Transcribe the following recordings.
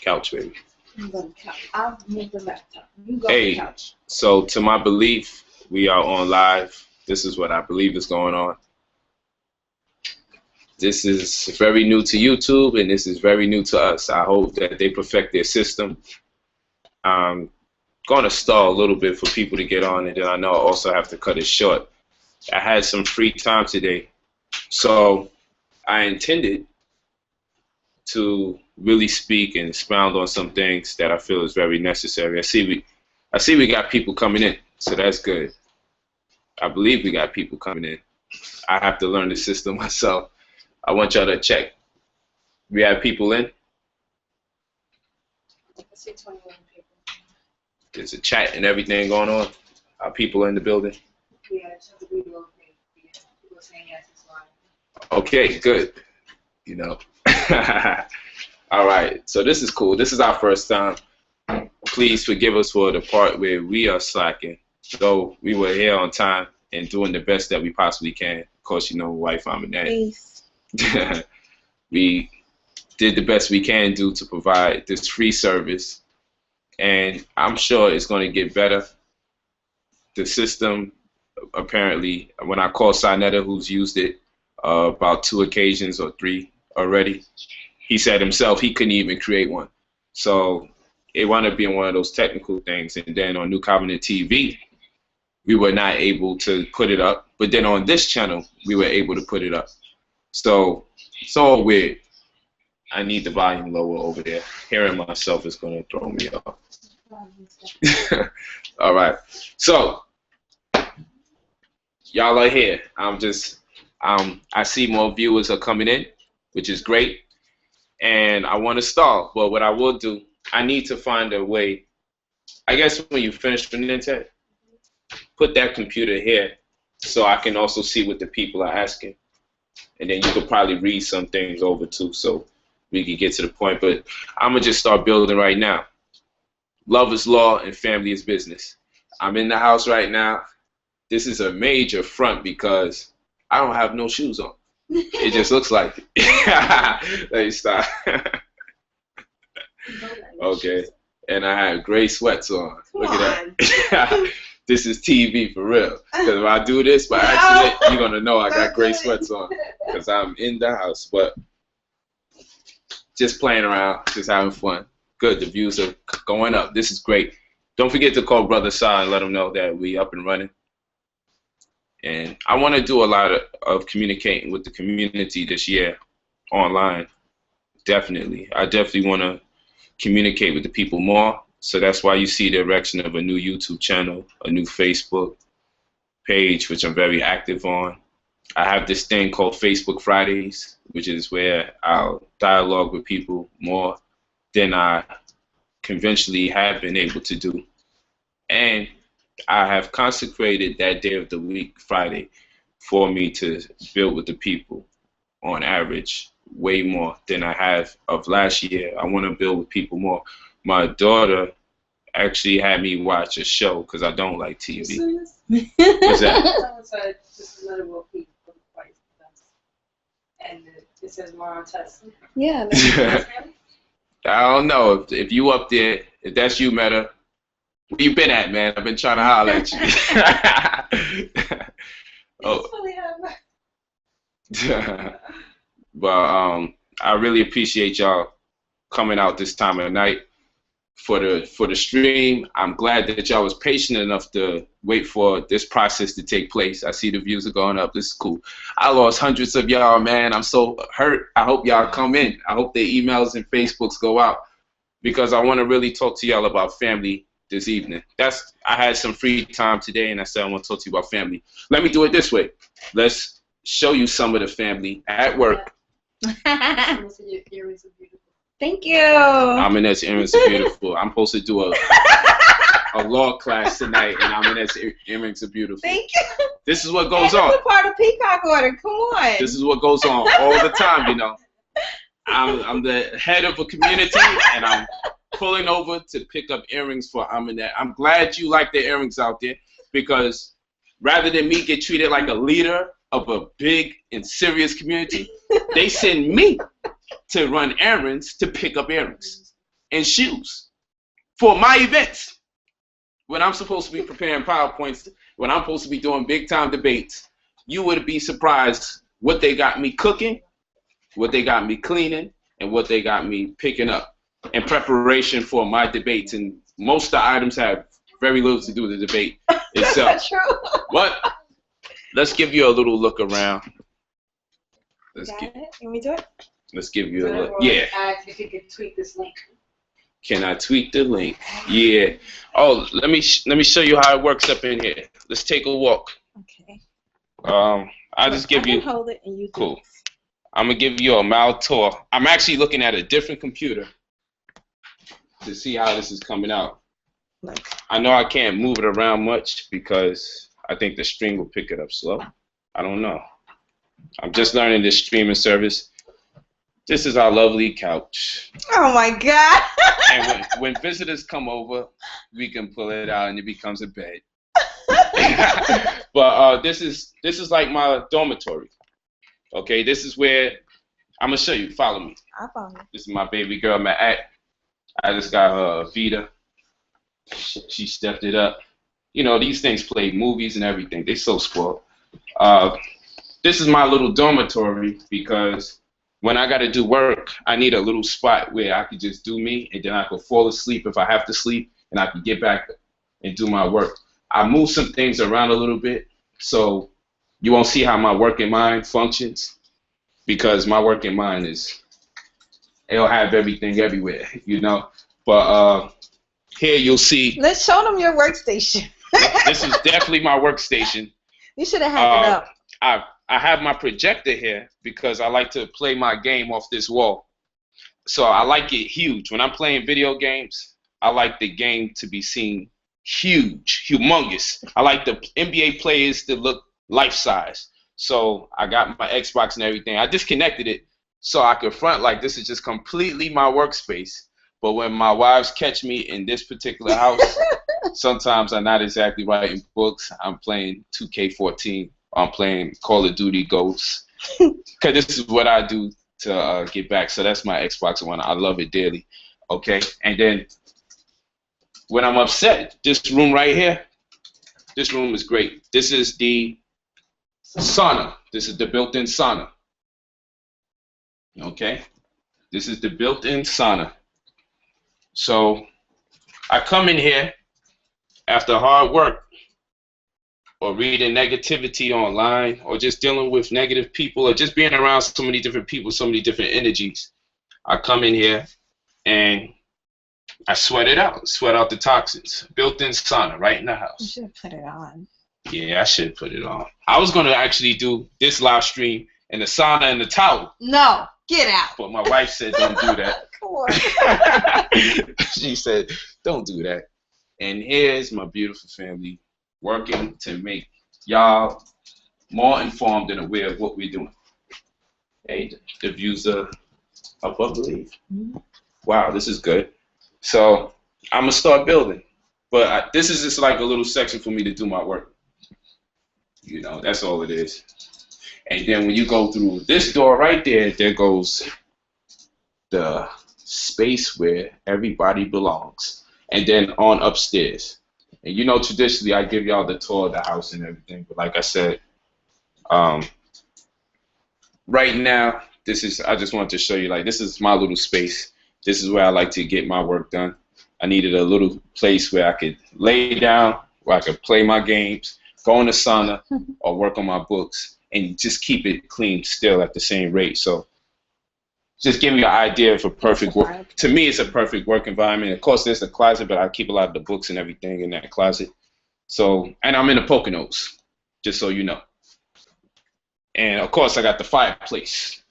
Couch, baby. I'm going to couch. I'll move the laptop. You go to Hey, the couch. so to my belief, we are on live. This is what I believe is going on. This is very new to YouTube, and this is very new to us. I hope that they perfect their system. I'm going to stall a little bit for people to get on, and then I know I also have to cut it short. I had some free time today, so I intended to really speak and expound on some things that I feel is very necessary. I see we got people coming in, so that's good. I believe we got people coming in. I have to learn the system myself. I want y'all to check. We have people in. I see 21 people. There's a chat and everything going on. Are people in the building? Yeah, it's just a video. People saying yes, it's live. Okay, good. You know. All right, so this is cool. This is our first time. Please forgive us for the part where we are slacking. Though we were here on time and doing the best that we possibly can. Of course, you know, wife, I'm a dad. We did the best we can do to provide this free service, and I'm sure it's going to get better. The system, apparently, when I called Sinetta, who's used it about 2 occasions or 3 already, he said himself he couldn't even create one. So it wound up being one of those technical things. And then on New Covenant TV, we were not able to put it up. But then on this channel, we were able to put it up. So it's all weird. I need the volume lower over there. Hearing myself is going to throw me off. All right. So y'all are here. I see more viewers are coming in, which is great. And I want to stall. But what I will do, I need to find a way. I guess when you finish with Nintet, put that computer here so I can also see what the people are asking. And then you could probably read some things over too so we can get to the point. But I'm going to just start building right now. Love is law and family is business. I'm in the house right now. This is a major front because I don't have no shoes on. It just looks like it. Let me stop. Okay. And I have gray sweats on. Look at that. This is TV for real. Because if I do this by accident, you're going to know I got gray sweats on. Because I'm in the house. But just playing around, just having fun. Good. The views are going up. This is great. Don't forget to call Brother Sa and let him know that we up and running. And I want to do a lot of communicating with the community this year online. Definitely. I definitely want to communicate with the people more. So that's why you see the erection of a new YouTube channel, a new Facebook page, which I'm very active on. I have this thing called Facebook Fridays, which is where I'll dialogue with people more than I conventionally have been able to do. And I have consecrated that day of the week, Friday, for me to build with the people on average way more than I have of last year. I want to build with people more. My daughter actually had me watch a show because I don't like TV. What's that? Someone said just let it will keep twice. And it says Ron Tesla. Yeah. I don't know if you up there, if that's you, Meta. Where you been at, man? I've been trying to holler at you. Oh. But I really appreciate y'all coming out this time of the night for the stream. I'm glad that y'all was patient enough to wait for this process to take place. I see the views are going up. This is cool. I lost hundreds of y'all, man. I'm so hurt. I hope y'all come in. I hope their emails and Facebooks go out because I want to really talk to y'all about family this evening. I had some free time today, and I said I want to talk to you about family. Let me do it this way. Let's show you some of the family at work. Thank you. Aminette's earrings are beautiful. I'm supposed to do a law class tonight, and Aminette's earrings are beautiful. Thank you. This is what goes on. This is part of Peacock Order. Come on. This is what goes on all the time, you know. I'm the head of a community, and I'm pulling over to pick up earrings for Aminette. I'm glad you like the earrings out there because rather than me get treated like a leader of a big and serious community, they send me to run errands to pick up earrings. and shoes for my events. When I'm supposed to be preparing PowerPoints, when I'm supposed to be doing big time debates, you would be surprised what they got me cooking, what they got me cleaning, and what they got me picking up in preparation for my debates. And most of the items have very little to do with the debate itself. That's true. But let's give you a little look around. Let's Got give, it? Can we do it? let's give you a look. Or Yeah. ask if you could tweet this link. Can I tweak the link? Yeah. Oh, let me show you how it works up in here. Let's take a walk. Okay. I'll just give I you. can hold it and you do Cool. this. I'm gonna give you a mild tour. I'm actually looking at a different computer to see how this is coming out. Look. I know I can't move it around much because I think the stream will pick it up slow. I don't know. I'm just learning this streaming service. This is our lovely couch. Oh my God. And when visitors come over, we can pull it out and it becomes a bed. But this is like my dormitory. Okay, this is where I'm gonna show you. Follow me. I found it. This is my baby girl, Matt. I just got her a Vita. She stepped it up. You know, these things play movies and everything. They're so spoiled. This is my little dormitory because when I got to do work, I need a little spot where I could just do me, and then I could fall asleep if I have to sleep, and I could get back and do my work. I move some things around a little bit, so you won't see how my working mind functions, because my working mind it'll have everything everywhere, you know. But here you'll see. Let's show them your workstation. This is definitely my workstation. You should have had it up. I have my projector here because I like to play my game off this wall. So I like it huge. When I'm playing video games, I like the game to be seen huge, humongous. I like the NBA players to look life-size. So I got my Xbox and everything. I disconnected it so I could front like this is just completely my workspace. But when my wives catch me in this particular house, sometimes I'm not exactly writing books. I'm playing 2K14. I'm playing Call of Duty Ghosts. Because this is what I do to get back. So that's my Xbox One. I love it dearly. Okay? And then when I'm upset, this room right here, this room is great. This is the sauna. This is the built-in sauna. Okay? This is the built-in sauna. So I come in here after hard work or reading negativity online or just dealing with negative people or just being around so many different people, so many different energies. I come in here and I sweat it out, sweat out the toxins. Built-in sauna right in the You house. should have put it on. Yeah, I should put it on. I was going to actually do this live stream in the sauna and the towel, No, get out. but my wife said don't do that. Come on. She said, don't do that. And here's my beautiful family working to make y'all more informed and aware of what we're doing. Hey, the views are up, I believe. Wow, this is good. So I'm going to start building. But this is just like a little section for me to do my work. You know, that's all it is. And then when you go through this door right there, there goes the space where everybody belongs. And then on upstairs. And you know, traditionally I give y'all the tour of the house and everything. But like I said, right now, I just wanted to show you, like, this is my little space. This is where I like to get my work done. I needed a little place where I could lay down, where I could play my games, go in the sauna, or work on my books, and just keep it clean still at the same rate. So just give me an idea of a perfect work. To me, it's a perfect work environment. Of course, there's a closet, but I keep a lot of the books and everything in that closet. So, and I'm in the Poconos, just so you know. And of course, I got the fireplace.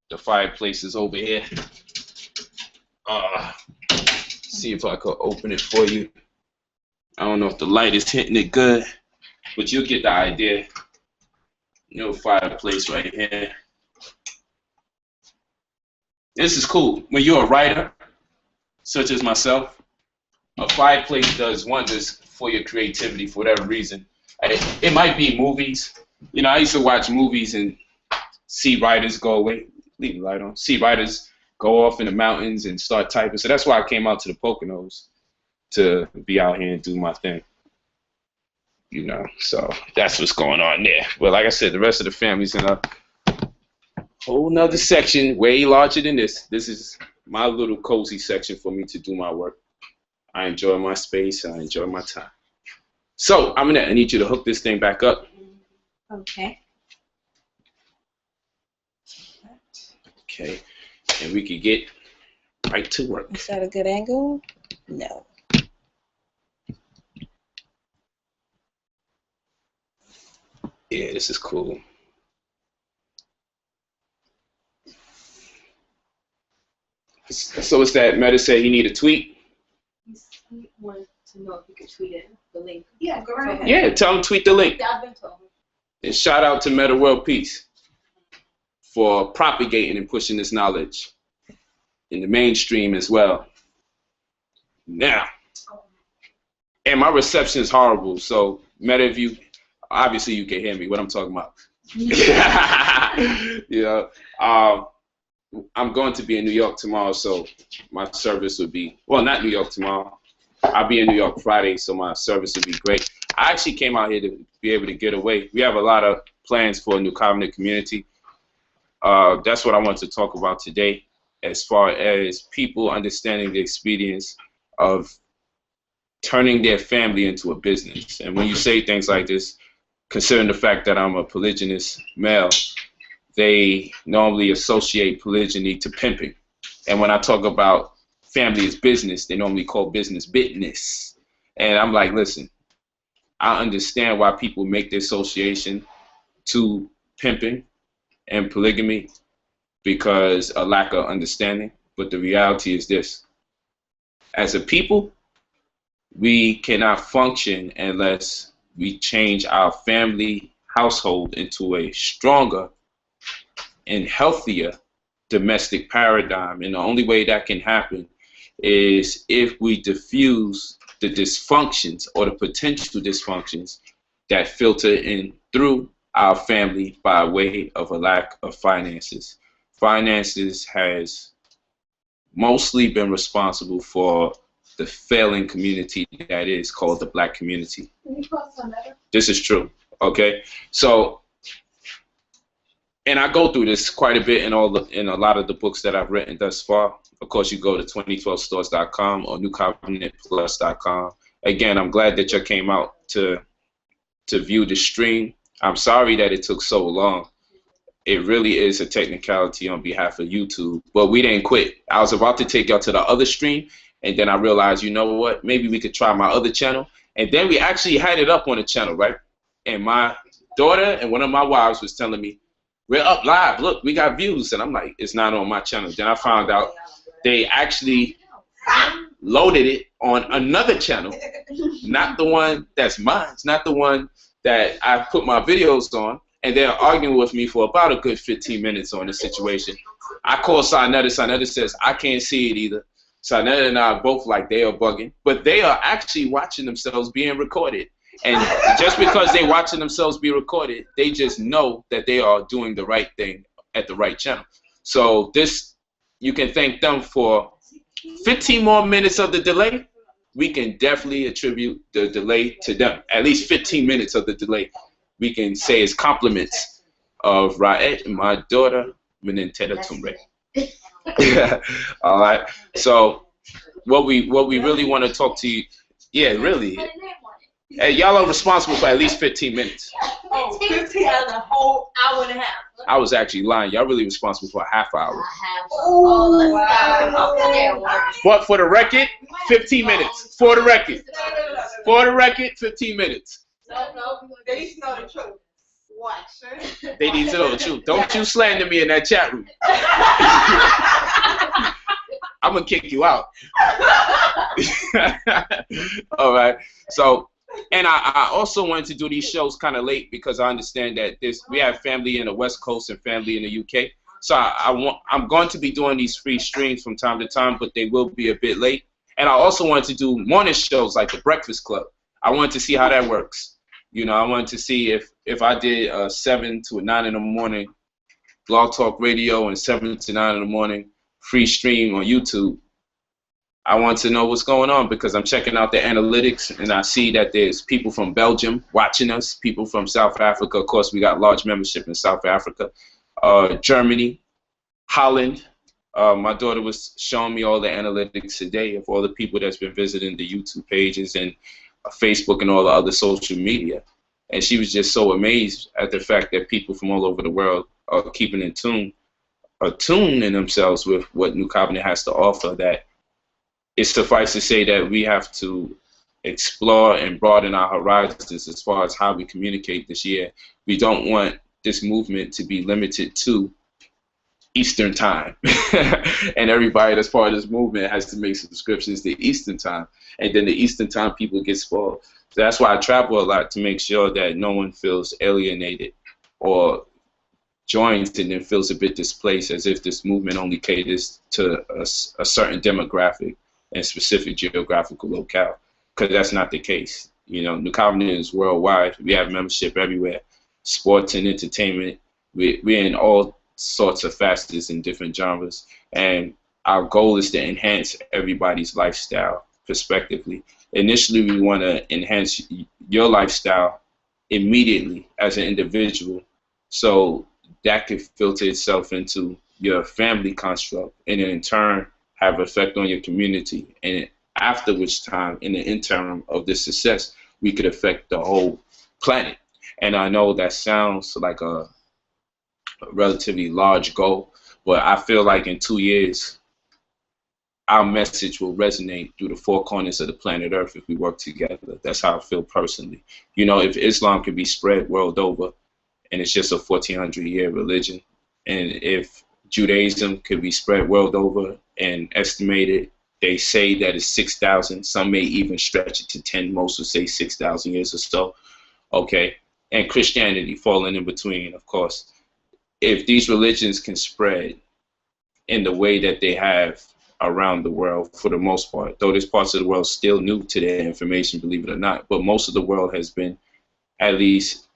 The fireplace is over here. See if I could open it for you. I don't know if the light is hitting it good, but you'll get the idea. You know, fireplace right here. This is cool. When you're a writer, such as myself, a fireplace does wonders for your creativity for whatever reason. It might be movies. You know, I used to watch movies and see writers go away. Leave the light on. See writers go off in the mountains and start typing. So that's why I came out to the Poconos to be out here and do my thing. You know, so that's what's going on there. But like I said, the rest of the family's in a whole nother section, way larger than this. This is my little cozy section for me to do my work. I enjoy my space. I enjoy my time. So I need you to hook this thing back up. Okay. Okay, and we could get right to work. Is that a good angle? No. Yeah, this is cool. So it's that Meta said he need a tweet? He wanted to know if you could tweet it, the link. Yeah, go right ahead. Yeah, tell him tweet the link. I've been told. And shout out to Meta World Peace for propagating and pushing this knowledge in the mainstream as well. Now, and my reception is horrible, so Meta, if you, obviously you can hear me, what I'm talking about. You know, I'm going to be in New York tomorrow, so my service would be, well, not New York tomorrow. I'll be in New York Friday, so my service would be great. I actually came out here to be able to get away. We have a lot of plans for a New Covenant community. That's what I want to talk about today, as far as people understanding the expedience of turning their family into a business. And when you say things like this, considering the fact that I'm a polygynous male, they normally associate polygyny to pimping. And when I talk about family as business, they normally call business business. And I'm like, listen, I understand why people make the association to pimping and polygamy because a lack of understanding. But the reality is this. As a people, we cannot function unless we change our family household into a stronger and healthier domestic paradigm. And the only way that can happen is if we diffuse the dysfunctions or the potential dysfunctions that filter in through our family by way of a lack of finances. Finances has mostly been responsible for the failing community that is called the Black community. This is true, okay? So, and I go through this quite a bit in a lot of the books that I've written thus far. Of course, you go to 2012stores.com or newcovenantplus.com. Again, I'm glad that you came out to view the stream. I'm sorry that it took so long. It really is a technicality on behalf of YouTube, but we didn't quit. I was about to take y'all to the other stream, and then I realized, you know what, maybe we could try my other channel. And then we actually had it up on the channel, right? And my daughter and one of my wives was telling me, we're up live, look, we got views. And I'm like, it's not on my channel. Then I found out they actually loaded it on another channel, not the one that's mine. It's not the one that I put my videos on. And they're arguing with me for about a good 15 minutes on the situation. I call Sarnetta. Sarnetta says, I can't see it either. Sarnetta and I are both like they are bugging. But they are actually watching themselves being recorded. And just because they're watching themselves be recorded, they just know that they are doing the right thing at the right channel. So this, you can thank them for 15 more minutes of the delay. We can definitely attribute the delay to them. At least 15 minutes of the delay we can say is compliments of Ra'et, my daughter, Menenteta Tumre. All right. So what we really want to talk to you, yeah, really. Hey, y'all are responsible for at least 15 minutes. Oh, 15 out of the whole hour and a half. I was actually lying. Y'all really responsible for a half hour. Oh, wow. But for the record, 15 minutes. For the record. For the record, 15 minutes. No, they need to know the truth. Watch. They need to know the truth. Don't you slander me in that chat room. I'm going to kick you out. All right. So, and I also wanted to do these shows kind of late because I understand that we have family in the West Coast and family in the UK. So I'm going to be doing these free streams from time to time, but they will be a bit late. And I also wanted to do morning shows like the Breakfast Club. I wanted to see how that works. You know, I wanted to see if I did a 7 to 9 in the morning Blog Talk Radio and 7 to 9 in the morning free stream on YouTube, I want to know what's going on because I'm checking out the analytics and I see that there's people from Belgium watching us, people from South Africa. Of course, we got large membership in South Africa, Germany, Holland. My daughter was showing me all the analytics today of all the people that's been visiting the YouTube pages and Facebook and all the other social media. And she was just so amazed at the fact that people from all over the world are keeping in tune, attuning themselves with what New Covenant has to offer, that it suffices to say that we have to explore and broaden our horizons as far as how we communicate this year. We don't want this movement to be limited to Eastern time. And everybody that's part of this movement has to make subscriptions to Eastern time. And then the Eastern time people get spoiled. So that's why I travel a lot, to make sure that no one feels alienated or joins and then feels a bit displaced, as if this movement only caters to a certain demographic and specific geographical locale, because that's not the case. You know, New Covenant is worldwide. We have membership everywhere. Sports and entertainment. We're in all sorts of facets in different genres, and our goal is to enhance everybody's lifestyle prospectively. Initially, we want to enhance your lifestyle immediately as an individual, so that could filter itself into your family construct, and then in turn have effect on your community. And after which time, in the interim of this success, we could affect the whole planet. And I know that sounds like a relatively large goal, but I feel like in 2 years, our message will resonate through the four corners of the planet Earth if we work together. That's how I feel personally. You know, if Islam can be spread world over, and it's just a 1400-year religion, and if Judaism could be spread world over and estimated, they say that it's 6,000. Some may even stretch it to 10. Most would say 6,000 years or so. Okay, and Christianity falling in between, of course. If these religions can spread in the way that they have around the world, for the most part, though there's parts of the world still new to their information, believe it or not, but most of the world has been at least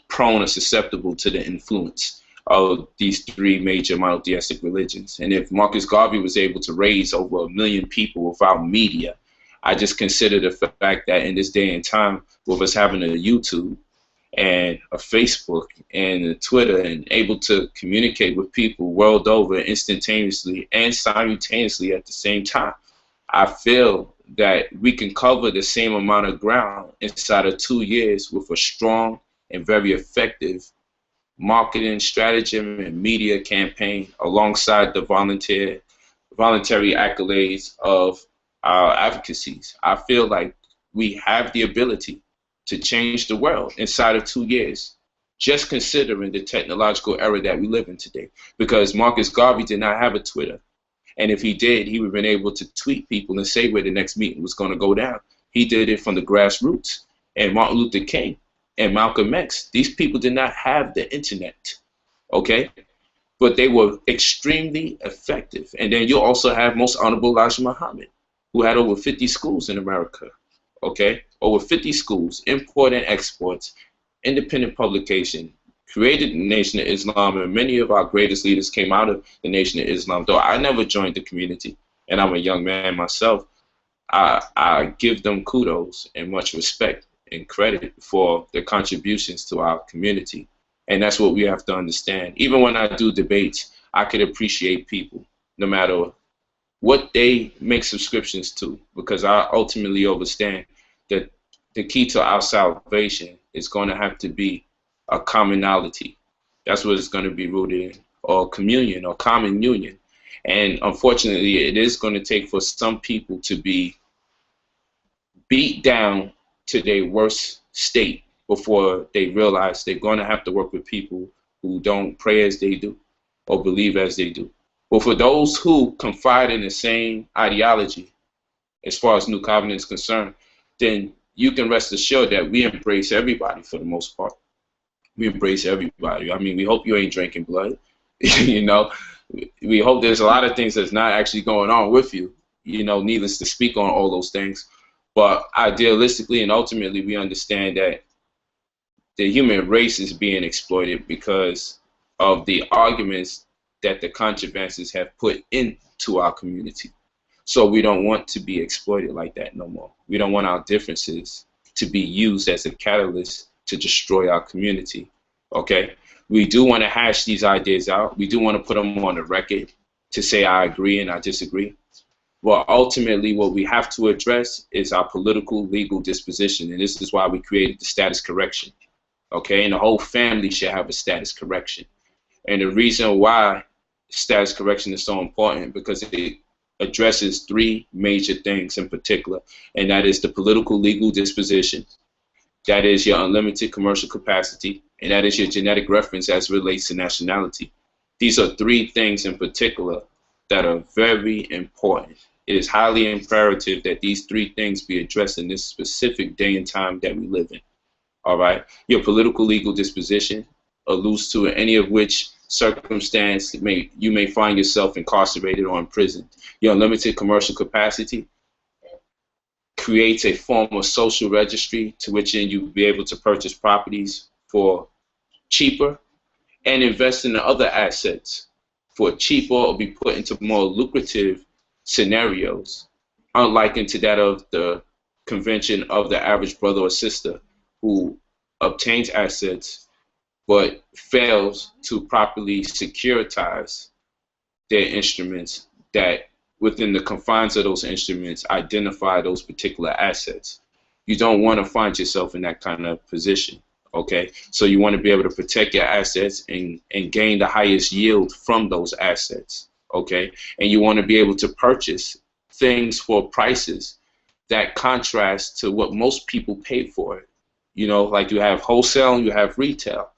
prone or susceptible to the influence of these three major monotheistic religions. And if Marcus Garvey was able to raise over 1 million people without media, I just consider the fact that in this day and time, with us having a YouTube and a Facebook and a Twitter and able to communicate with people world over instantaneously and simultaneously at the same time, I feel that we can cover the same amount of ground inside of 2 years with a strong and very effective marketing stratagem and media campaign, alongside the voluntary accolades of our advocacies. I feel like we have the ability to change the world inside of 2 years, just considering the technological era that we live in today. Because Marcus Garvey did not have a Twitter. And if he did, he would have been able to tweet people and say where the next meeting was going to go down. He did it from the grassroots. And Martin Luther King and Malcolm X, these people did not have the internet, okay? But they were extremely effective. And then you also have Most Honorable Elijah Muhammad, who had over 50 schools in America, okay? Over 50 schools, import and exports, independent publication, created the Nation of Islam, and many of our greatest leaders came out of the Nation of Islam. Though I never joined the community, and I'm a young man myself, I give them kudos and much respect and credit for their contributions to our community. And that's what we have to understand. Even when I do debates, I could appreciate people, no matter what they make subscriptions to, because I ultimately understand that the key to our salvation is going to have to be a commonality. That's what it's going to be rooted in, or communion, or common union. And unfortunately, it is going to take for some people to be beat down to their worst state before they realize they're going to have to work with people who don't pray as they do or believe as they do. But for those who confide in the same ideology, as far as New Covenant is concerned, then you can rest assured that we embrace everybody for the most part. We embrace everybody. I mean, we hope you ain't drinking blood. You know, we hope there's a lot of things that's not actually going on with you, you know, needless to speak on all those things. But idealistically and ultimately, we understand that the human race is being exploited because of the arguments that the controversies have put in to our community. So we don't want to be exploited like that no more. We don't want our differences to be used as a catalyst to destroy our community. Okay? We do want to hash these ideas out. We do want to put them on the record to say I agree and I disagree. Well, ultimately, what we have to address is our political legal disposition, and this is why we created the status correction. Okay? And the whole family should have a status correction. And the reason why status correction is so important because it addresses three major things in particular, and that is the political legal disposition, that is your unlimited commercial capacity, and that is your genetic reference as it relates to nationality. These are three things in particular that are very important. It is highly imperative that these three things be addressed in this specific day and time that we live in. All right? Your political legal disposition alludes to any of which circumstance you may find yourself incarcerated or imprisoned. Your unlimited commercial capacity creates a form of social registry to which you'll be able to purchase properties for cheaper and invest in other assets for cheaper or be put into more lucrative scenarios, unlike into that of the convention of the average brother or sister who obtains assets but fails to properly securitize their instruments that within the confines of those instruments identify those particular assets. You don't want to find yourself in that kind of position, okay? So you want to be able to protect your assets and gain the highest yield from those assets, okay? And you want to be able to purchase things for prices that contrast to what most people pay for it. You know, like you have wholesale and you have retail.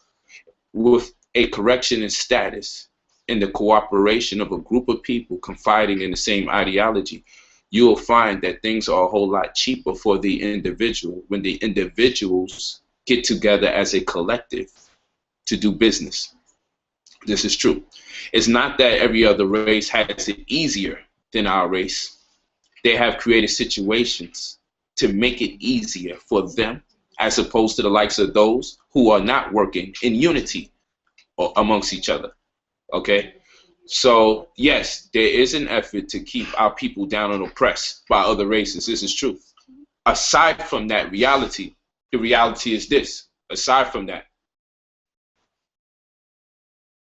With a correction in status and the cooperation of a group of people confiding in the same ideology, you will find that things are a whole lot cheaper for the individual when the individuals get together as a collective to do business. This is true. It's not that every other race has it easier than our race. They have created situations to make it easier for them as opposed to the likes of those who are not working in unity or amongst each other, okay? So, yes, there is an effort to keep our people down and oppressed by other races. This is true. Aside from that reality, the reality is this. Aside from that,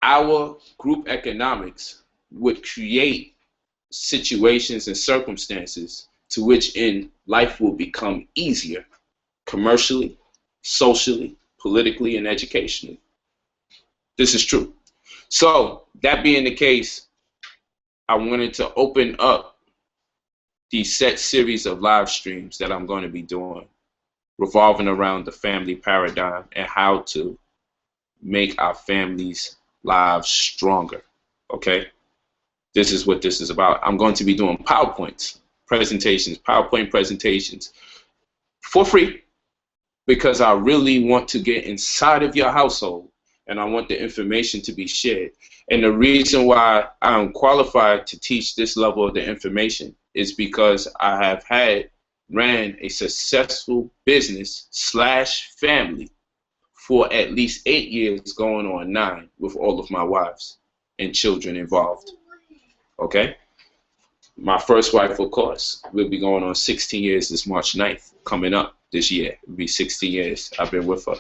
our group economics would create situations and circumstances to which in life will become easier commercially, socially, politically, and educationally. This is true. So, that being the case, I wanted to open up these set series of live streams that I'm going to be doing revolving around the family paradigm and how to make our families' lives stronger, okay? This is what this is about. I'm going to be doing PowerPoint presentations for free, because I really want to get inside of your household and I want the information to be shared. And the reason why I'm qualified to teach this level of the information is because I have ran a successful business / family for at least 8 years, going on 9, with all of my wives and children involved. Okay? My first wife, of course, will be going on 16 years this March 9th, coming up this year. It'll be 16 years I've been with her.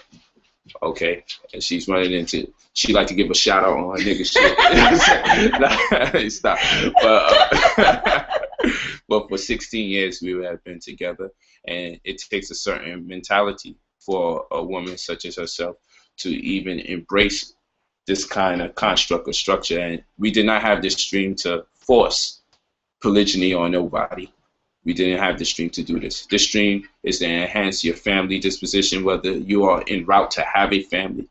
Okay? And she's running into, she like to give a shout out on her nigga shit. Stop. But for 16 years we have been together, and it takes a certain mentality for a woman such as herself to even embrace this kind of construct or structure. And we did not have this stream to force polygyny on nobody. We didn't have the stream to do this. This stream is to enhance your family disposition, whether you are en route to have a family,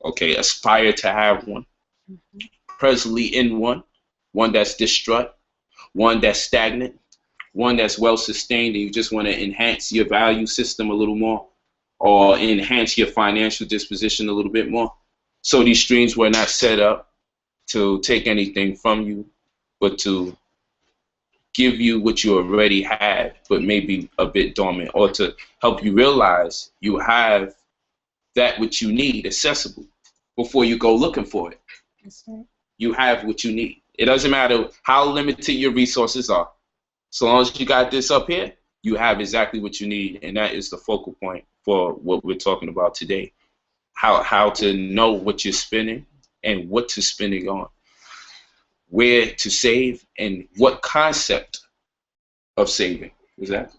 okay, aspire to have one, presently in one that's distraught, one that's stagnant, one that's well sustained, and you just want to enhance your value system a little more, or enhance your financial disposition a little bit more. So these streams were not set up to take anything from you, but to give you what you already have, but maybe a bit dormant, or to help you realize you have that which you need accessible before you go looking for it. That's right. You have what you need. It doesn't matter how limited your resources are. So long as you got this up here, you have exactly what you need, and that is the focal point for what we're talking about today. How to know what you're spending and what to spend it on, where to save, and what concept of saving is that?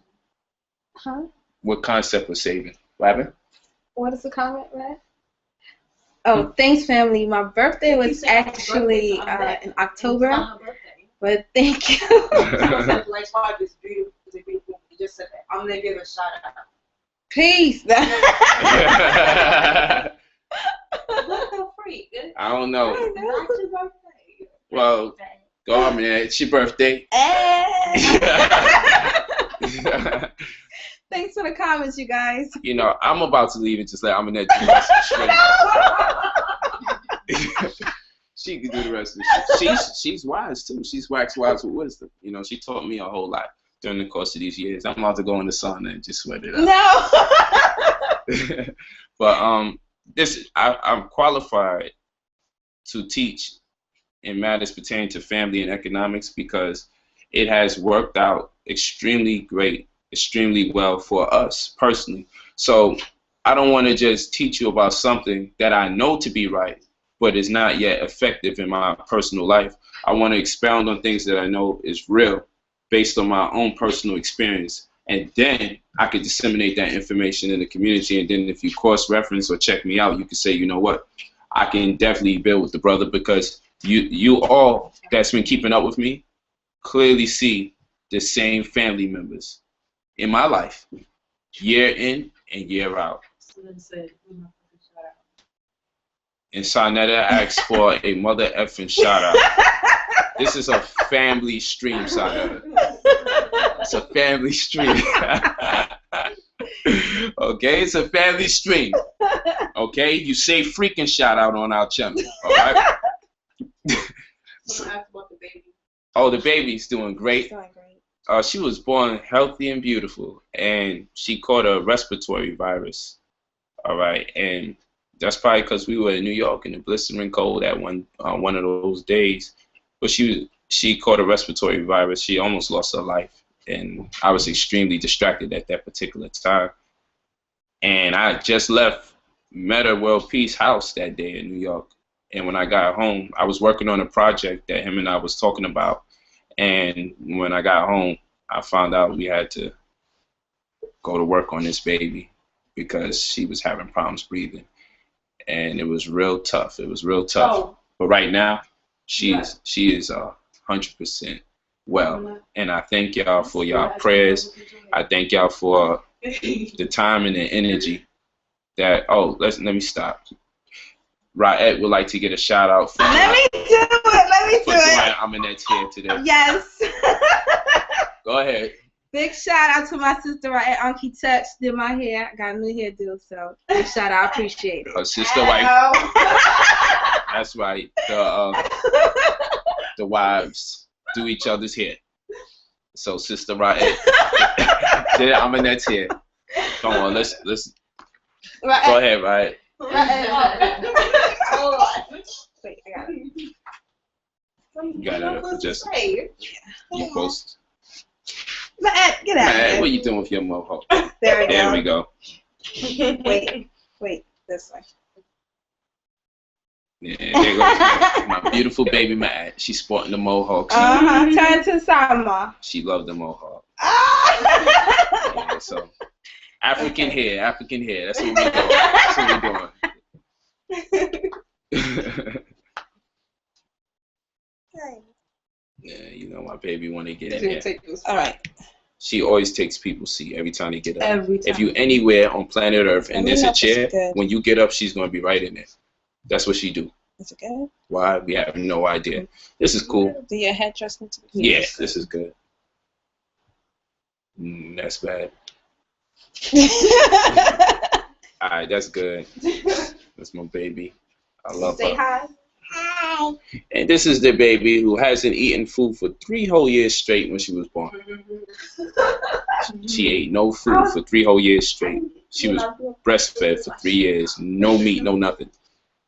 Huh? What concept of saving? What happened? What is the comment, man? Oh, thanks, family. My birthday was actually in October, but thank you. Blake's heart is beautiful. It's a beautiful. You just said that. I'm gonna give a shout out. Peace. Look how free. I don't know. Not your birthday. Well, go on, man. It's your birthday. Thanks for the comments, you guys. You know, I'm about to leave and just let Aminette do the rest of the show. She can do the rest of the show. She's wise too. She's wax wise with wisdom. You know, she taught me a whole lot during the course of these years. I'm about to go in the sauna and just sweat it out. No. But I'm qualified to teach in matters pertaining to family and economics because it has worked out extremely great, extremely well for us personally. So I don't want to just teach you about something that I know to be right, but is not yet effective in my personal life. I want to expound on things that I know is real based on my own personal experience. And then I could disseminate that information in the community. And then if you cross-reference or check me out, you can say, you know what, I can definitely build with the brother because you all that's been keeping up with me clearly see the same family members in my life, year in and year out. And Sarnetta asked for a mother effing shout out. This is a family stream, Sarnetta. It's a family stream. Okay, it's a family stream. Okay, you say freaking shout out on our channel. All right. Oh, the baby's doing great. She was born healthy and beautiful, and she caught a respiratory virus. All right, and that's probably because we were in New York in the blistering cold at one of those days. But she caught a respiratory virus. She almost lost her life, and I was extremely distracted at that particular time. And I just left Meta World Peace House that day in New York. And when I got home, I was working on a project that him and I was talking about. And when I got home, I found out we had to go to work on this baby because she was having problems breathing. And it was real tough. It was real tough. Oh. But right now, she is 100% well. And I thank y'all for y'all prayers. I thank y'all for the time and the energy that, let me stop. Raed would like to get a shout out for Let me do it. Aminette's here today. Yes. Go ahead. Big shout out to my sister Raed. Anki Touch did my hair. I got a new hairdo, so big shout out. I appreciate it. Her sister wife. That's right. The wives do each other's hair. So Sister Raed did Aminette's hair. Come on, let's Raed. Go ahead, Raed. Wait, I got it. You gotta just you post. Raed, get out of Man, here. what are you doing with your mohawk? There we go. Wait, this way. Yeah, there goes my beautiful baby Matt. She's sporting the mohawk. Turn to Sama. She loved the mohawk. Ah! Yeah, so African hair. That's what we're doing. Yeah, you know my baby when they get in here. All right. She always takes people's seat every time they get up. Every time. If you anywhere on planet Earth and there's a chair, when you get up, she's gonna be right in there. That's what she do. Is it good? Why? We have no idea. This is cool. Do your hairdresser need to be? Yeah, this is good. That's bad. All right, that's good. That's my baby. I love her. Say hi. Hi. And this is the baby who hasn't eaten food for 3 whole years straight when she was born. She ate no food for 3 whole years straight. She was breastfed for 3 years. No meat, no nothing.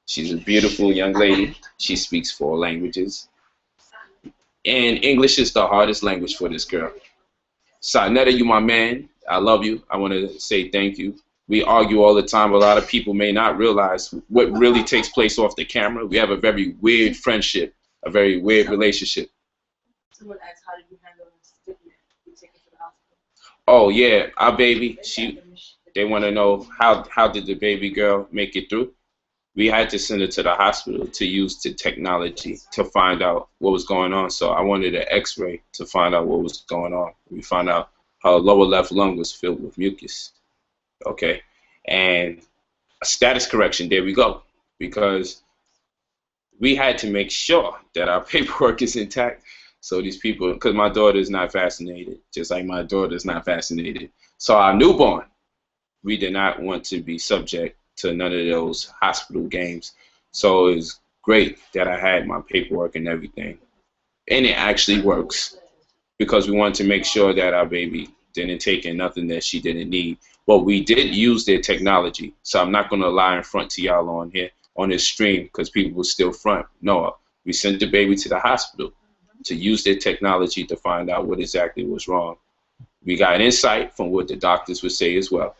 She's a beautiful young lady. She speaks 4 languages. And English is the hardest language for this girl. Sonetta, you my man. I love you. I want to say thank you. We argue all the time. A lot of people may not realize what really takes place off the camera. We have a very weird friendship, a very weird relationship. Someone asked, how did you handle the stigma? You take it to the hospital. Oh yeah, our baby. They want to know how did the baby girl make it through. We had to send her to the hospital to use the technology to find out what was going on. So I wanted an X-ray to find out what was going on. We found out her lower left lung was filled with mucus. Okay, and a status correction. There we go, because we had to make sure that our paperwork is intact. So these people, because my daughter is not vaccinated, just like my daughter is not vaccinated. So our newborn, we did not want to be subject to none of those hospital games. So it's great that I had my paperwork and everything. And it actually works, because we wanted to make sure that our baby didn't take in nothing that she didn't need. But we did use their technology. So I'm not going to lie in front to y'all on here, on this stream, because people will still front. No, we sent the baby to the hospital to use their technology to find out what exactly was wrong. We got insight from what the doctors would say as well.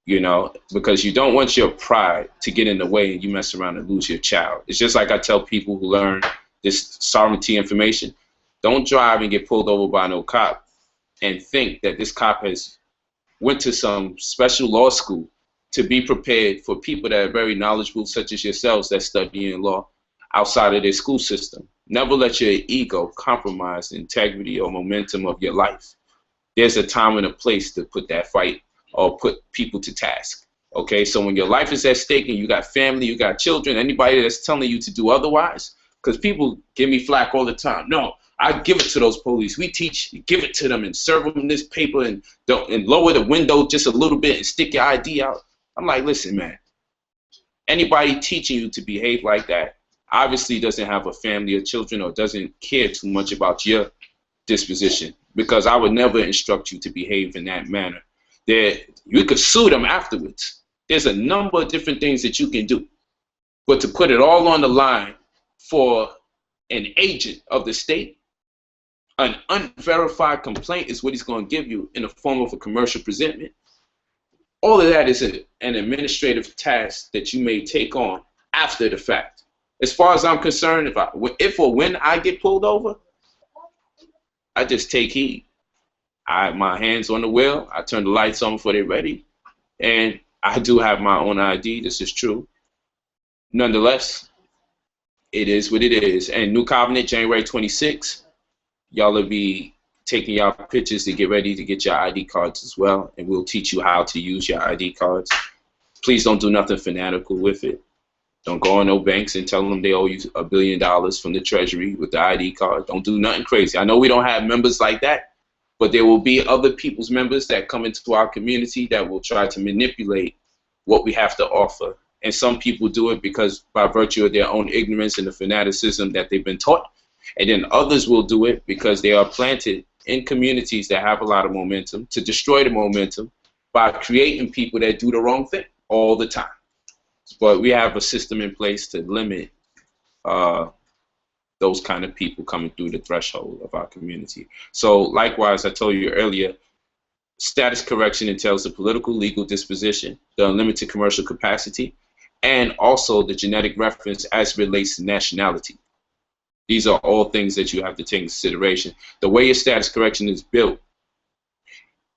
You know, because you don't want your pride to get in the way and you mess around and lose your child. It's just like I tell people who learn this sovereignty information, don't drive and get pulled over by no cop and think that this cop has went to some special law school to be prepared for people that are very knowledgeable, such as yourselves, that study in law outside of their school system. Never let your ego compromise the integrity or momentum of your life. There's a time and a place to put that fight or put people to task. Okay, so when your life is at stake and you got family, you got children, anybody that's telling you to do otherwise, because people give me flack all the time. No, I give it to those police. We teach, give it to them and serve them this paper and lower the window just a little bit and stick your ID out. I'm like, listen, man, anybody teaching you to behave like that obviously doesn't have a family or children or doesn't care too much about your disposition, because I would never instruct you to behave in that manner. You could sue them afterwards. There's a number of different things that you can do. But to put it all on the line for an agent of the state, an unverified complaint is what he's going to give you in the form of a commercial presentment. All of that is an administrative task that you may take on after the fact. As far as I'm concerned, if or when I get pulled over, I just take heed. I have my hands on the wheel. I turn the lights on before they're ready. And I do have my own ID. This is true. Nonetheless, it is what it is. And New Covenant, January 26th, y'all will be taking y'all pictures to get ready to get your ID cards as well. And we'll teach you how to use your ID cards. Please don't do nothing fanatical with it. Don't go on no banks and tell them they owe you $1 billion from the Treasury with the ID card. Don't do nothing crazy. I know we don't have members like that, but there will be other people's members that come into our community that will try to manipulate what we have to offer. And some people do it because by virtue of their own ignorance and the fanaticism that they've been taught. And then others will do it because they are planted in communities that have a lot of momentum to destroy the momentum by creating people that do the wrong thing all the time. But we have a system in place to limit those kind of people coming through the threshold of our community. So likewise, I told you earlier, status correction entails the political, legal disposition, the unlimited commercial capacity, and also the genetic reference as it relates to nationality. These are all things that you have to take into consideration. The way your status correction is built,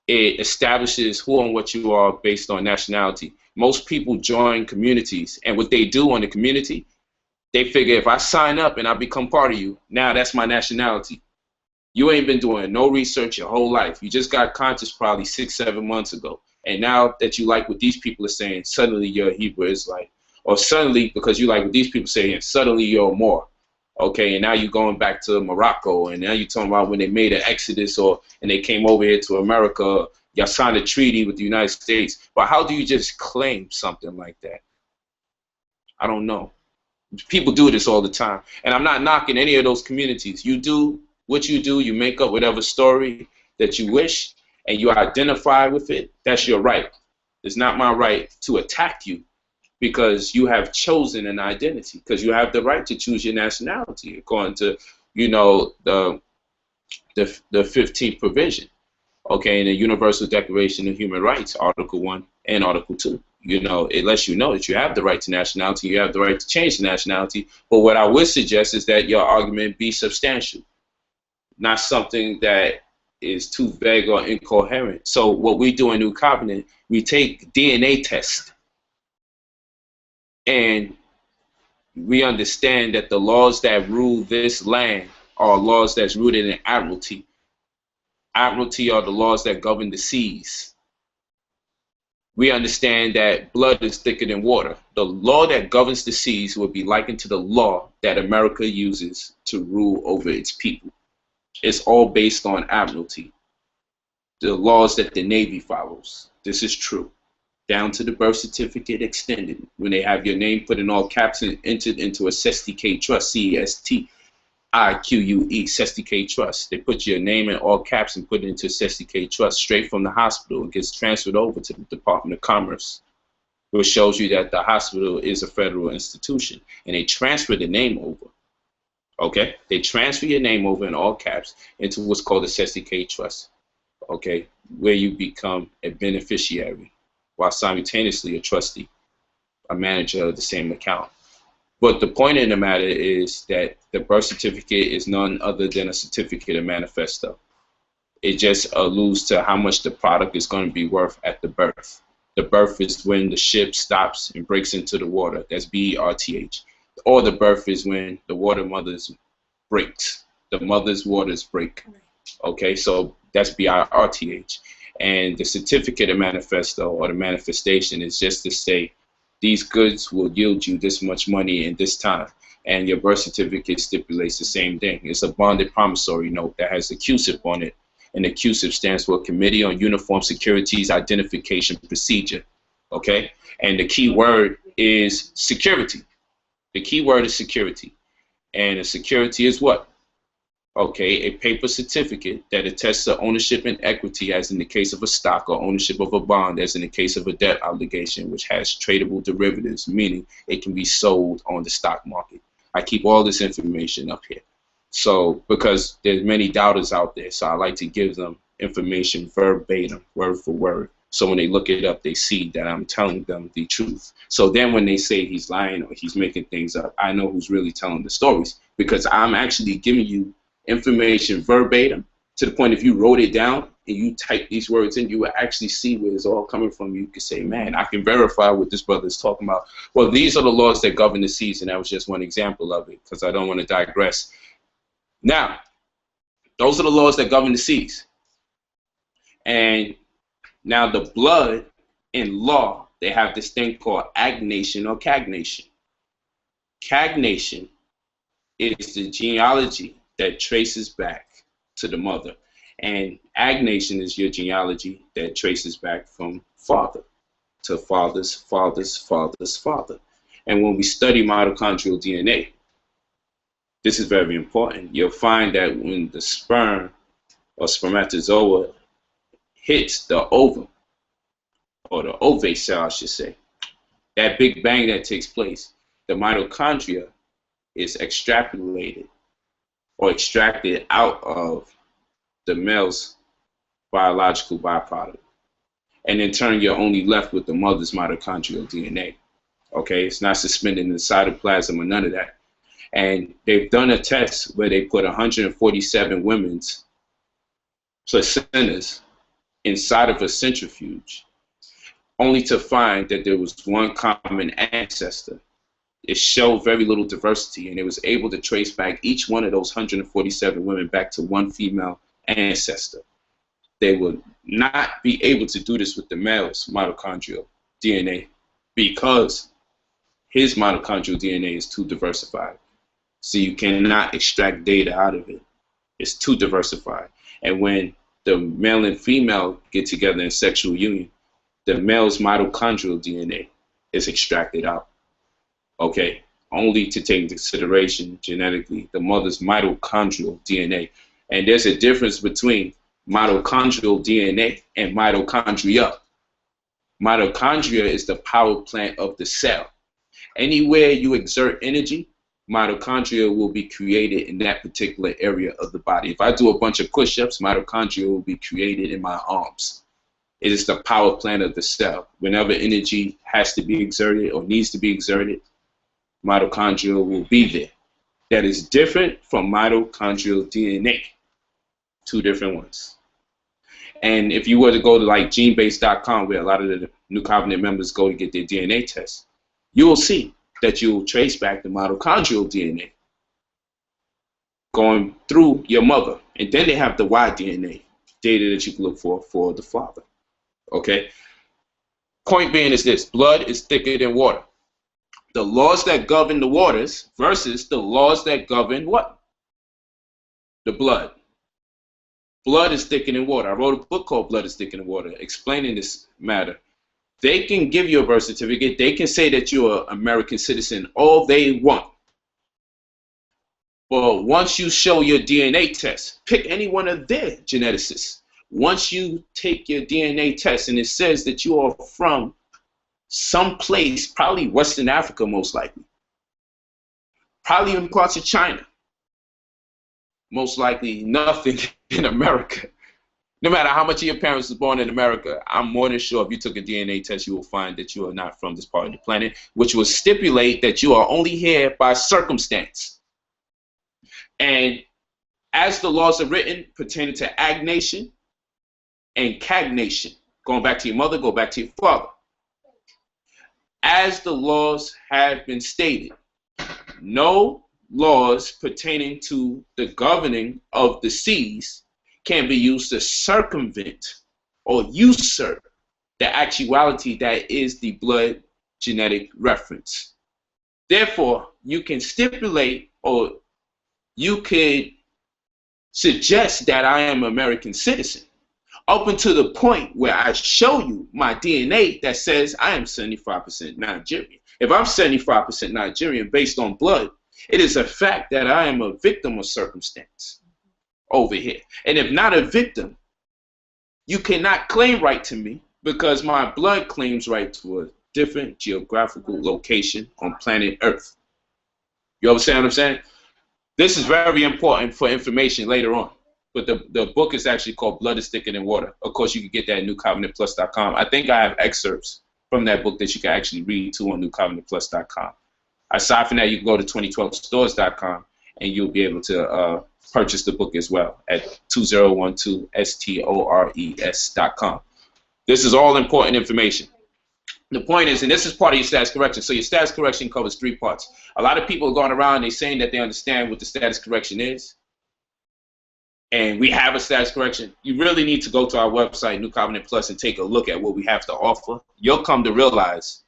it establishes who and what you are based on nationality. Most people join communities, and what they do on the community, they figure if I sign up and I become part of you, now that's my nationality. You ain't been doing no research your whole life. You just got conscious probably 6-7 months ago. And now that you like what these people are saying, suddenly you're a Hebrew Israelite. Or suddenly, because you like what these people are saying, suddenly you're a Moor. Okay, and now you're going back to Morocco, and now you're talking about when they made an exodus and they came over here to America, y'all signed a treaty with the United States. But how do you just claim something like that? I don't know. People do this all the time. And I'm not knocking any of those communities. You do what you do. You make up whatever story that you wish, and you identify with it. That's your right. It's not my right to attack you because you have chosen an identity, because you have the right to choose your nationality according to you know, the 15th provision, okay, in the Universal Declaration of Human Rights, Article 1 and Article 2. You know, it lets you know that you have the right to nationality, you have the right to change the nationality. But what I would suggest is that your argument be substantial, not something that is too vague or incoherent. So what we do in New Covenant, we take DNA tests, and we understand that the laws that rule this land are laws that's rooted in admiralty. Admiralty are the laws that govern the seas. We understand that blood is thicker than water. The law that governs the seas would be likened to the law that America uses to rule over its people. It's all based on admiralty, the laws that the Navy follows. This is true. Down to the birth certificate extended, when they have your name put in all caps and entered into a CESTIQUE trust, CESTIQUE, CESTIQUE trust. They put your name in all caps and put it into CESTIQUE trust straight from the hospital. It gets transferred over to the Department of Commerce, which shows you that the hospital is a federal institution, and they transfer the name over. Okay, they transfer your name over in all caps into what's called a CESTIQUE trust. Okay, where you become a beneficiary while simultaneously a trustee, a manager of the same account. But the point in the matter is that the birth certificate is none other than a certificate of manifesto. It just alludes to how much the product is going to be worth at the birth. The birth is when the ship stops and breaks into the water. That's BERTH. Or the birth is when the water mother's breaks. The mother's waters break. Okay, so that's BIRTH. And the certificate of manifesto or the manifestation is just to say, these goods will yield you this much money in this time. And your birth certificate stipulates the same thing. It's a bonded promissory note that has the CUSIP on it. And the CUSIP stands for Committee on Uniform Securities Identification Procedure. Okay? And the key word is security. The key word is security. And the security is what? Okay, a paper certificate that attests to ownership and equity, as in the case of a stock, or ownership of a bond, as in the case of a debt obligation, which has tradable derivatives, meaning it can be sold on the stock market. I keep all this information up here. So, because there's many doubters out there, so I like to give them information verbatim, word for word. So when they look it up, they see that I'm telling them the truth. So then when they say he's lying or he's making things up, I know who's really telling the stories, because I'm actually giving you information verbatim, to the point if you wrote it down and you type these words in, you will actually see where it's all coming from. You could say, man, I can verify what this brother is talking about. Well, these are the laws that govern the seas, and that was just one example of it, because I don't want to digress. Now, those are the laws that govern the seas. And now the blood in law, they have this thing called agnation or cagnation. Cagnation is the genealogy that traces back to the mother, and agnation is your genealogy that traces back from father to father's father's father's father. And when we study mitochondrial DNA, this is very important. You'll find that when the sperm or spermatozoa hits the ovum, or the ovate cell, I should say, that big bang that takes place, the mitochondria is extrapolated or extracted out of the male's biological byproduct. And in turn, you're only left with the mother's mitochondrial DNA. Okay, it's not suspended in the cytoplasm or none of that. And they've done a test where they put 147 women's placentas inside of a centrifuge, only to find that there was one common ancestor. It showed very little diversity, and it was able to trace back each one of those 147 women back to one female ancestor. They would not be able to do this with the male's mitochondrial DNA because his mitochondrial DNA is too diversified. So you cannot extract data out of it. It's too diversified. And when the male and female get together in sexual union, the male's mitochondrial DNA is extracted out. Okay, only to take into consideration genetically the mother's mitochondrial DNA. And there's a difference between mitochondrial DNA and mitochondria. Mitochondria is the power plant of the cell. Anywhere you exert energy, mitochondria will be created in that particular area of the body. If I do a bunch of push-ups, mitochondria will be created in my arms. It is the power plant of the cell. Whenever energy has to be exerted or needs to be exerted, mitochondria will be there. That is different from mitochondrial DNA. Two different ones. And if you were to go to like genebase.com, where a lot of the New Covenant members go to get their DNA tests, you will see that you will trace back the mitochondrial DNA going through your mother. And then they have the Y DNA data that you can look for the father. Okay? Point being is this: blood is thicker than water. The laws that govern the waters versus the laws that govern what? The blood. Blood is thicker than water. I wrote a book called Blood is Thicker Than Water explaining this matter. They can give you a birth certificate. They can say that you're an American citizen all they want. But once you show your DNA test, pick any one of their geneticists. Once you take your DNA test and it says that you are from some place, probably Western Africa most likely, probably in parts of China, most likely nothing in America. No matter how much of your parents was born in America, I'm more than sure if you took a DNA test, you will find that you are not from this part of the planet, which will stipulate that you are only here by circumstance. And as the laws are written pertaining to agnation and cagnation, going back to your mother, go back to your father. As the laws have been stated, no laws pertaining to the governing of the seas can be used to circumvent or usurp the actuality that is the blood genetic reference. Therefore, you can stipulate or you could suggest that I am an American citizen up until the point where I show you my DNA that says I am 75% Nigerian. If I'm 75% Nigerian based on blood, it is a fact that I am a victim of circumstance over here. And if not a victim, you cannot claim right to me because my blood claims right to a different geographical location on planet Earth. You understand what I'm saying? This is very important for information later on. But the book is actually called Blood is Thicker Than Water. Of course, you can get that at newcovenantplus.com. I think I have excerpts from that book that you can actually read too on newcovenantplus.com. Aside from that, you can go to 2012stores.com and you'll be able to purchase the book as well at 2012stores.com. This is all important information. The point is, and this is part of your status correction. So your status correction covers 3 parts. A lot of people are going around, they're saying that they understand what the status correction is. And we have a status correction. You really need to go to our website, New Covenant Plus, and take a look at what we have to offer. You'll come to realize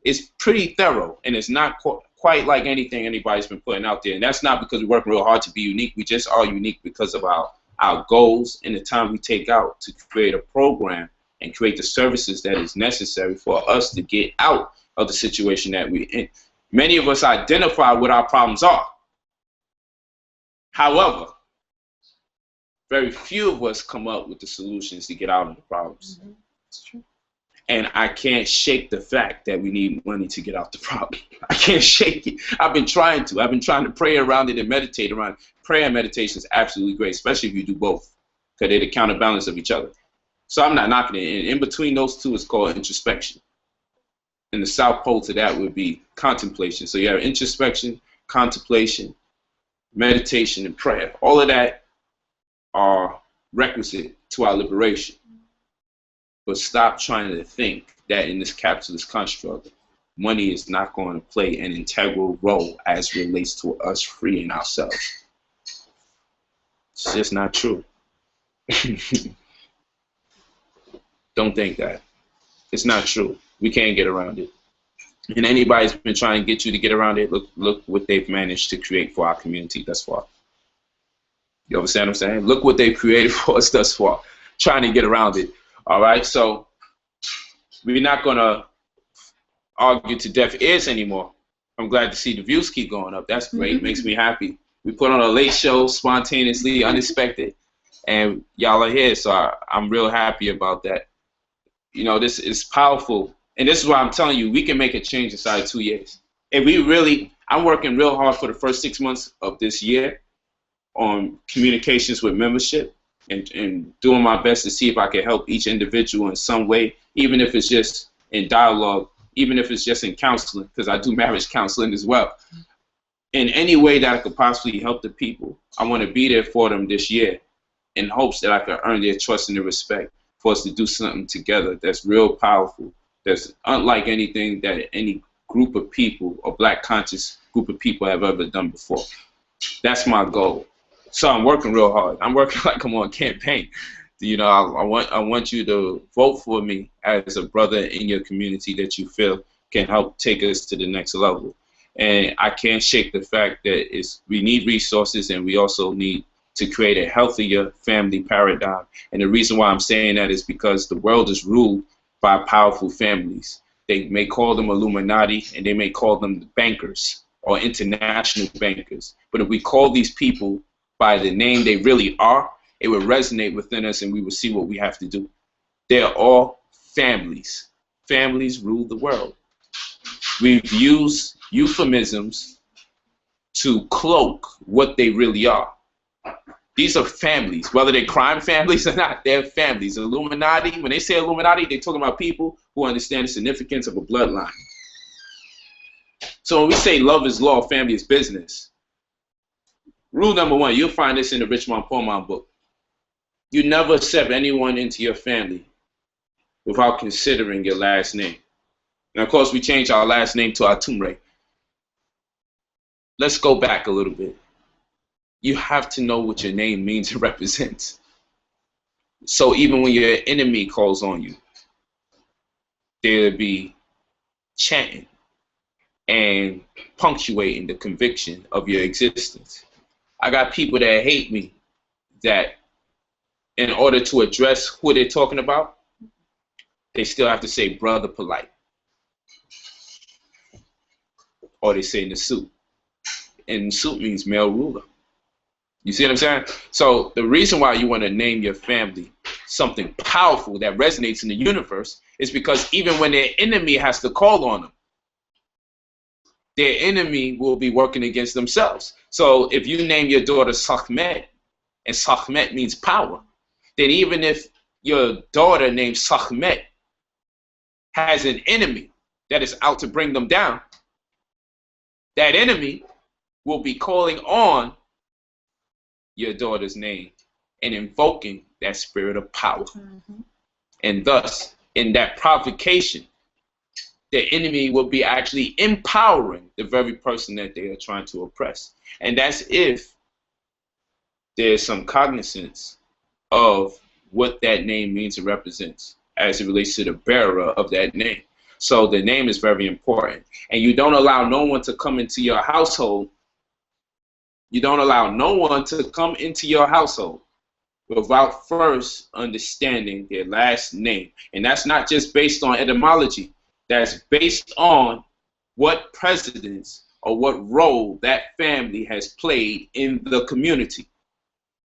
it's pretty thorough, and it's not quite like anything anybody's been putting out there. And that's not because we work real hard to be unique. We just are unique because of our goals and the time we take out to create a program and create the services that is necessary for us to get out of the situation that we're in. Many of us identify what our problems are. However, very few of us come up with the solutions to get out of the problems. Mm-hmm. That's true. And I can't shake the fact that we need money to get out the problem. I can't shake it. I've been trying to. I've been trying to pray around it and meditate around it. Prayer and meditation is absolutely great, especially if you do both, because they're the counterbalance of each other. So I'm not knocking it. And in between those two is called introspection. And the south pole to that would be contemplation. So you have introspection, contemplation, meditation, and prayer. All of that are requisite to our liberation. But stop trying to think that in this capitalist construct, money is not going to play an integral role as relates to us freeing ourselves. It's just not true. Don't think that. It's not true. We can't get around it. And anybody's been trying to get you to get around it, look what they've managed to create for our community thus far. You understand what I'm saying? Look what they've created for us thus far, trying to get around it. All right, so we're not going to argue to deaf ears anymore. I'm glad to see the views keep going up. That's great. Mm-hmm. Makes me happy. We put on a late show, spontaneously, unexpected, and y'all are here, so I'm real happy about that. You know, this is powerful, and this is why I'm telling you, we can make a change inside of 2 years. If we really I'm working real hard for the first 6 months of this year on communications with membership and doing my best to see if I can help each individual in some way, even if it's just in dialogue, even if it's just in counseling, because I do marriage counseling as well. In any way that I could possibly help the people, I want to be there for them this year in hopes that I can earn their trust and their respect for us to do something together that's real powerful, that's unlike anything that any group of people or black conscious group of people have ever done before. That's my goal. So I'm working real hard. I'm working like I'm on campaign. You know, I want you to vote for me as a brother in your community that you feel can help take us to the next level. And I can't shake the fact that we need resources, and we also need to create a healthier family paradigm. And the reason why I'm saying that is because the world is ruled by powerful families. They may call them Illuminati, and they may call them bankers or international bankers. But if we call these people by the name they really are, it would resonate within us, and we would see what we have to do. They're all families. Families rule the world. We've used euphemisms to cloak what they really are. These are families, whether they're crime families or not, they're families. Illuminati, when they say Illuminati, they're talking about people who understand the significance of a bloodline. So when we say love is law, family is business, rule number one, you'll find this in the Richmond Portman book. You never accept anyone into your family without considering your last name. And of course, we changed our last name to Atumre. Let's go back a little bit. You have to know what your name means and represents. So even when your enemy calls on you, they'll be chanting and punctuating the conviction of your existence. I got people that hate me that in order to address who they're talking about, they still have to say brother polite. Or they say Nasut. And Nasut means male ruler. You see what I'm saying? So the reason why you want to name your family something powerful that resonates in the universe is because even when their enemy has to call on them, their enemy will be working against themselves. So if you name your daughter Sekhmet, and Sekhmet means power, then even if your daughter named Sekhmet has an enemy that is out to bring them down, that enemy will be calling on your daughter's name and invoking that spirit of power. Mm-hmm. And thus, in that provocation, the enemy will be actually empowering the very person that they are trying to oppress. And that's if there's some cognizance of what that name means and represents as it relates to the bearer of that name. So the name is very important. And you don't allow no one to come into your household. You don't allow no one to come into your household without first understanding their last name. And that's not just based on etymology. That's based on what precedence or what role that family has played in the community.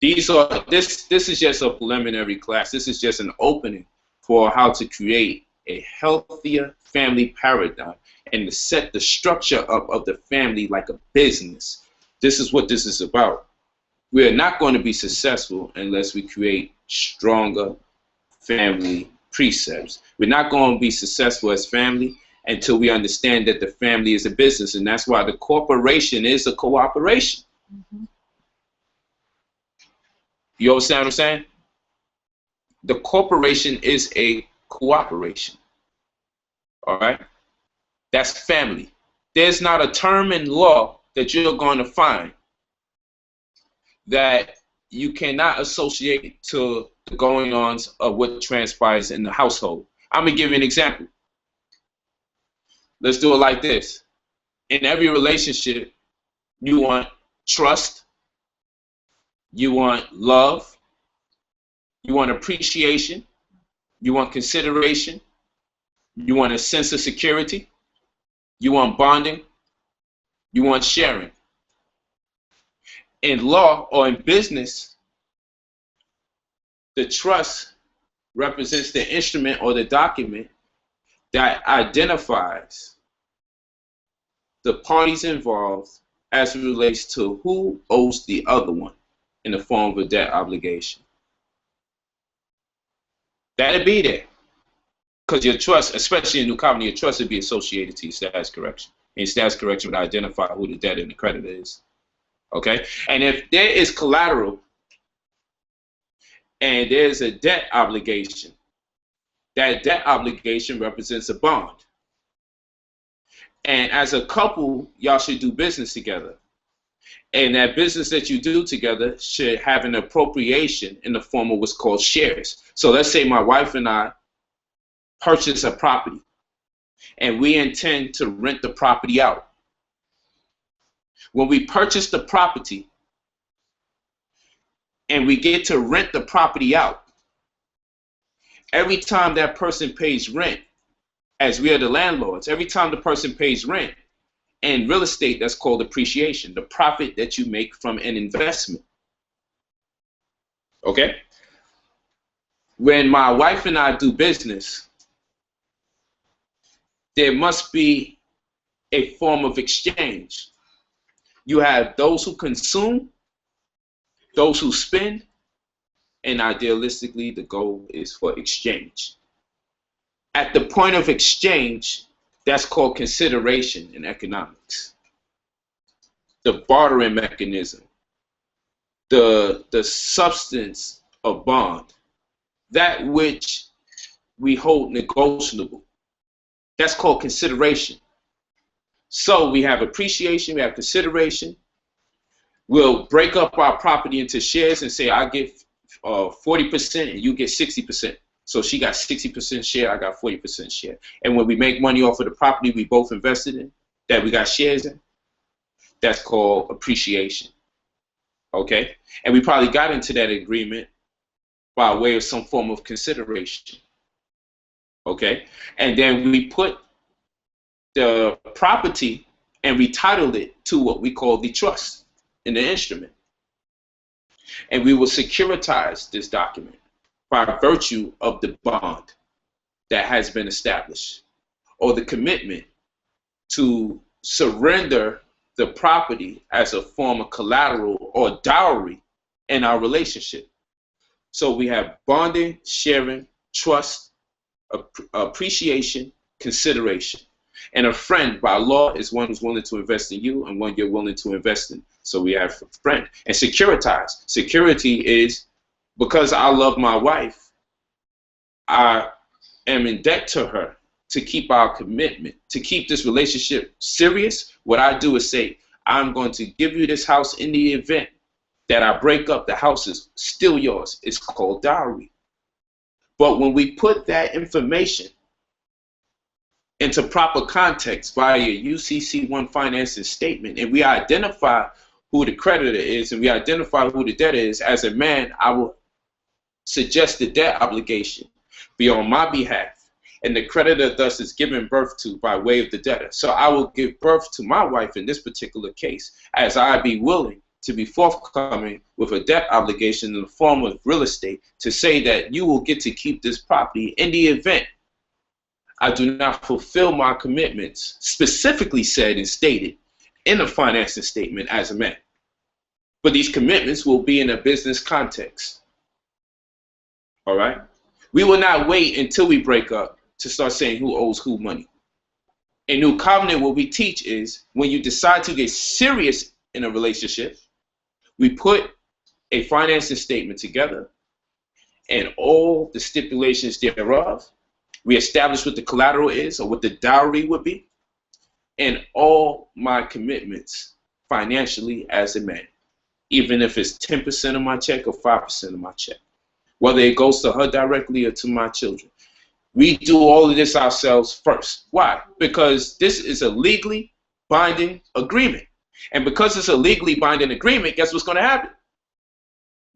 This is just a preliminary class. This is just an opening for how to create a healthier family paradigm and to set the structure up of the family like a business. This is what this is about. We are not going to be successful unless we create stronger family precepts. We're not going to be successful as family until we understand that the family is a business, and that's why the corporation is a cooperation. Mm-hmm. You understand what I'm saying? The corporation is a cooperation. All right? That's family. There's not a term in law that you're going to find that you cannot associate to the going-ons of what transpires in the household. I'm going to give you an example. Let's do it like this. In every relationship, you want trust, you want love, you want appreciation, you want consideration, you want a sense of security, you want bonding, you want sharing. In law or in business, the trust represents the instrument or the document that identifies the parties involved as it relates to who owes the other one in the form of a debt obligation. That'd be there. Because your trust, especially in New Covenant, your trust would be associated to your status correction. And your status correction would identify who the debtor and the creditor is. Okay? And if there is collateral and there's a debt obligation, that debt obligation represents a bond. And as a couple, y'all should do business together. And that business that you do together should have an appropriation in the form of what's called shares. So let's say my wife and I purchase a property, and we intend to rent the property out. When we purchase the property and we get to rent the property out, every time that person pays rent, as we are the landlords, every time the person pays rent, in real estate, that's called appreciation, the profit that you make from an investment. Okay? When my wife and I do business, there must be a form of exchange. You have those who consume, those who spend, and idealistically, the goal is for exchange. At the point of exchange, that's called consideration in economics. The bartering mechanism, the substance of bond, that which we hold negotiable, that's called consideration. So we have appreciation, we have consideration. We'll break up our property into shares and say, I get 40% and you get 60%. So she got 60% share, I got 40% share. And when we make money off of the property we both invested in, that we got shares in, that's called appreciation. Okay? And we probably got into that agreement by way of some form of consideration. Okay? And then we put the property and we titled it to what we call the trust in the instrument. And we will securitize this document by virtue of the bond that has been established, or the commitment to surrender the property as a form of collateral or dowry in our relationship. So we have bonding, sharing, trust, appreciation, consideration. And a friend by law is one who's willing to invest in you and one you're willing to invest in. So we have a friend. And securitize. Security is, because I love my wife, I am in debt to her to keep our commitment, to keep this relationship serious. What I do is say, I'm going to give you this house in the event that I break up, the house is still yours. It's called dowry. But when we put that information into proper context via UCC1 financing statement, and we identify who the creditor is and we identify who the debtor is, as a man, I will suggest the debt obligation be on my behalf, and the creditor thus is given birth to by way of the debtor. So I will give birth to my wife in this particular case, as I be willing to be forthcoming with a debt obligation in the form of real estate to say that you will get to keep this property in the event I do not fulfill my commitments, specifically said and stated in the financing statement as a man. But these commitments will be in a business context. All right? We will not wait until we break up to start saying who owes who money. In New Covenant, what we teach is when you decide to get serious in a relationship, we put a financing statement together and all the stipulations thereof. We establish what the collateral is or what the dowry would be, and all my commitments financially as a man, even if it's 10% of my check or 5% of my check, whether it goes to her directly or to my children. We do all of this ourselves first. Why? Because this is a legally binding agreement. And because it's a legally binding agreement, guess what's going to happen?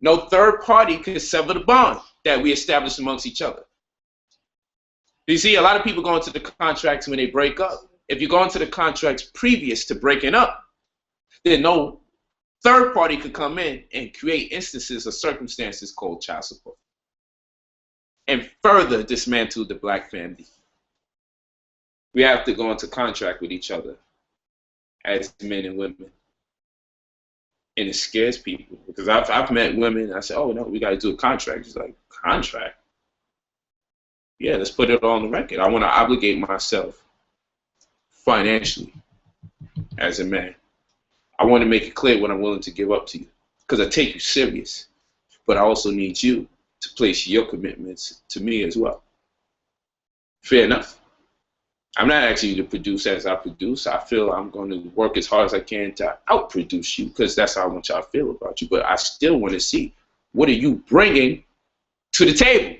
No third party can sever the bond that we establish amongst each other. You see, a lot of people go into the contracts when they break up. If you go into the contracts previous to breaking up, then no third party could come in and create instances or circumstances called child support and further dismantle the black family. We have to go into contract with each other as men and women. And it scares people because I've met women. I said, "Oh no, we got to do a contract." She's like, "Contract? Yeah, let's put it on the record. I want to obligate myself financially as a man. I want to make it clear what I'm willing to give up to you because I take you serious, but I also need you to place your commitments to me as well." Fair enough. I'm not asking you to produce as I produce. I feel I'm going to work as hard as I can to outproduce you because that's how I want y'all to feel about you. But I still want to see what are you bringing to the table.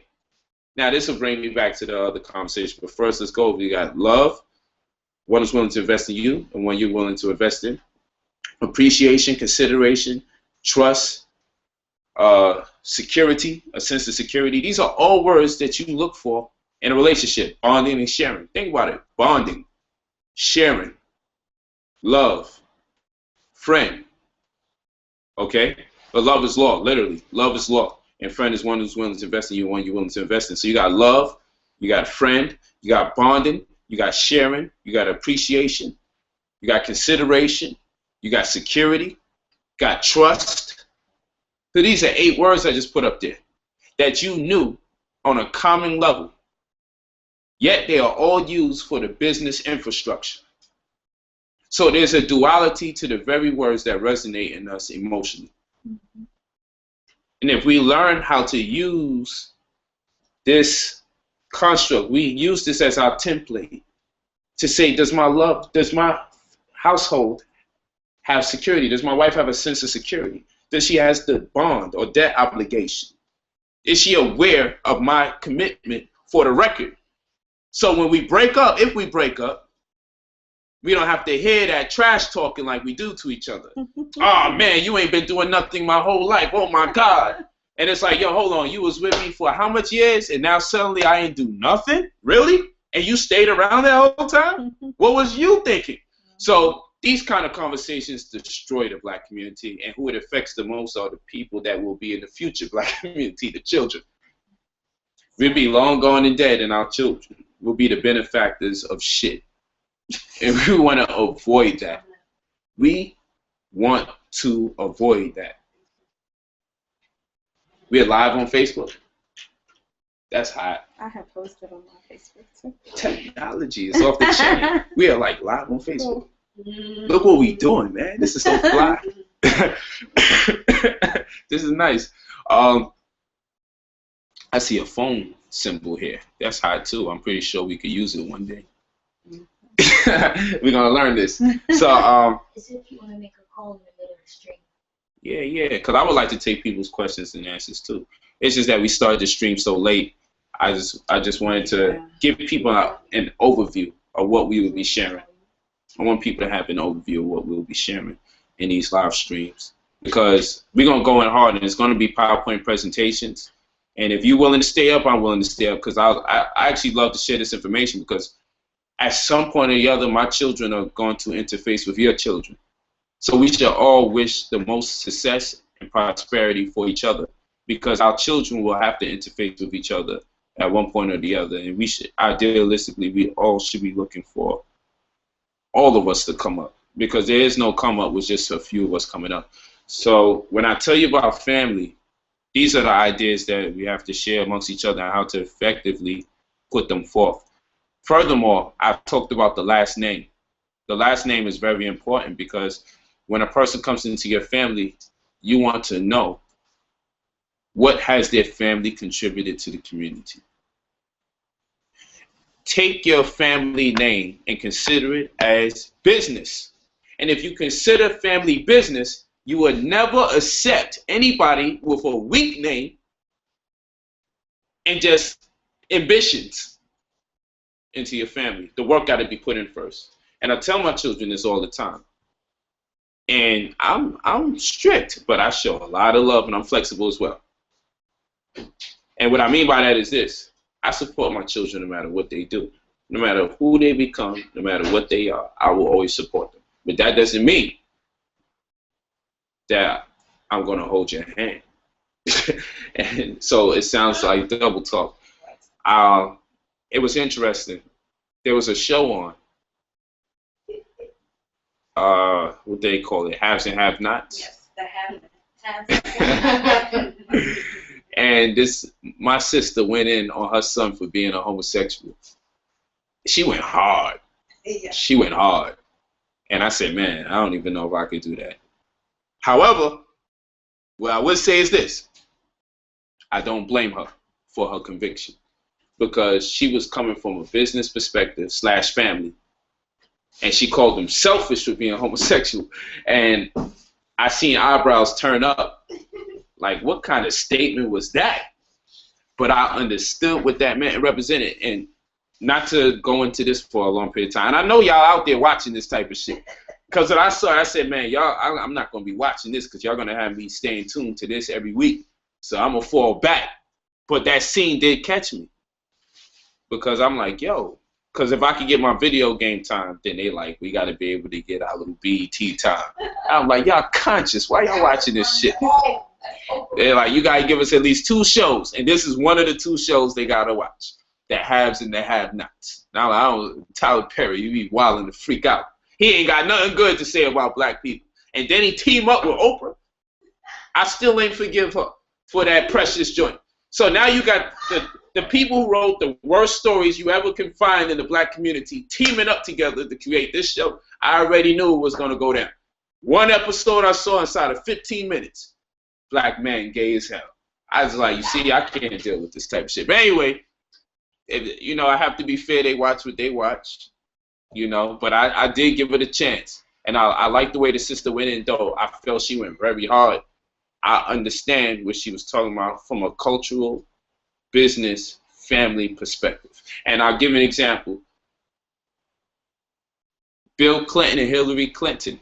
Now, this will bring me back to the other conversation. But first, let's go. We got love. One is willing to invest in you and one you're willing to invest in. Appreciation, consideration, trust, security, a sense of security. These are all words that you look for in a relationship. Bonding and sharing. Think about it. Bonding, sharing, love, friend. Okay? But love is law, literally. Love is law. And friend is one who's willing to invest in you, one you're willing to invest in. So you got love, you got friend, you got bonding, you got sharing, you got appreciation, you got consideration, you got security, you got trust. So these are 8 words I just put up there that you knew on a common level. Yet they are all used for the business infrastructure. So there's a duality to the very words that resonate in us emotionally. Mm-hmm. And if we learn how to use this construct, we use this as our template to say, does my household have security? Does my wife have a sense of security? Does she have the bond or debt obligation? Is she aware of my commitment for the record? So when we break up, if we break up, we don't have to hear that trash talking like we do to each other. Oh man, you ain't been doing nothing my whole life. Oh my God. And it's like, yo, hold on. You was with me for how much years? And now suddenly I ain't do nothing? Really? And you stayed around that whole time? What was you thinking? So these kind of conversations destroy the Black community. And who it affects the most are the people that will be in the future Black community, the children. We'll be long gone and dead, and our children will be the benefactors of shit. And we want to avoid that. We want to avoid that. We're live on Facebook. That's hot. I have posted on my Facebook too. Technology is off the chain. We are like live on Facebook. Look what we doing, man. This is so fly. This is nice. I see a phone symbol here. That's hot too. I'm pretty sure we could use it one day. We're gonna learn this. So as if you want to make a call in the middle of the stream. Yeah, because I would like to take people's questions and answers too. It's just that we started the stream so late. I just wanted to give people an overview of what we will be sharing. I want people to have an overview of what we'll be sharing in these live streams because we're gonna go in hard and it's gonna be PowerPoint presentations. And if you're willing to stay up, I'm willing to stay up because I actually love to share this information because at some point or the other, my children are going to interface with your children. So we should all wish the most success and prosperity for each other because our children will have to interface with each other at one point or the other. And we should, idealistically, we all should be looking for all of us to come up because there is no come up with just a few of us coming up. So when I tell you about family, these are the ideas that we have to share amongst each other and how to effectively put them forth. Furthermore, I've talked about the last name. The last name is very important because when a person comes into your family, you want to know what has their family contributed to the community. Take your family name and consider it as business. And if you consider family business, you would never accept anybody with a weak name and just ambitions into your family. The work got to be put in first. And I tell my children this all the time. And I'm strict, but I show a lot of love and I'm flexible as well. And what I mean by that is this. I support my children no matter what they do. No matter who they become, no matter what they are, I will always support them. But that doesn't mean that I'm going to hold your hand. And so it sounds like double talk. It was interesting. There was a show on what they call it, haves and have-nots. Yes, the have. And my sister went in on her son for being a homosexual. She went hard. Yeah. She went hard. And I said, man, I don't even know if I could do that. However, what I would say is this. I don't blame her for her conviction, because she was coming from a business perspective / family. And she called them selfish for being homosexual. And I seen eyebrows turn up. Like, what kind of statement was that? But I understood what that meant and represented. And not to go into this for a long period of time. And I know y'all out there watching this type of shit. Because when I saw it, I said, man, y'all, I'm not going to be watching this because y'all going to have me staying tuned to this every week. So I'm going to fall back. But that scene did catch me. Because I'm like, yo. Because if I could get my video game time, then they like, we got to be able to get our little BET time. I'm like, y'all conscious. Why y'all watching this shit? They're like, you got to give us at least 2 shows. And this is one of the 2 shows they got to watch. The haves and the have-nots. Now, I don't, Tyler Perry, you be wilding to freak out. He ain't got nothing good to say about black people. And then he team up with Oprah. I still ain't forgive her for that precious joint. So now you got the people who wrote the worst stories you ever can find in the black community teaming up together to create this show. I already knew it was going to go down. One episode I saw inside of 15 minutes. Black man gay as hell. I was like, you see, I can't deal with this type of shit. But anyway, you know, I have to be fair. They watch what they watch, you know. But I did give it a chance. And I like the way the sister went in, though. I felt she went very hard. I understand what she was talking about from a cultural, business, family perspective. And I'll give an example. Bill Clinton and Hillary Clinton.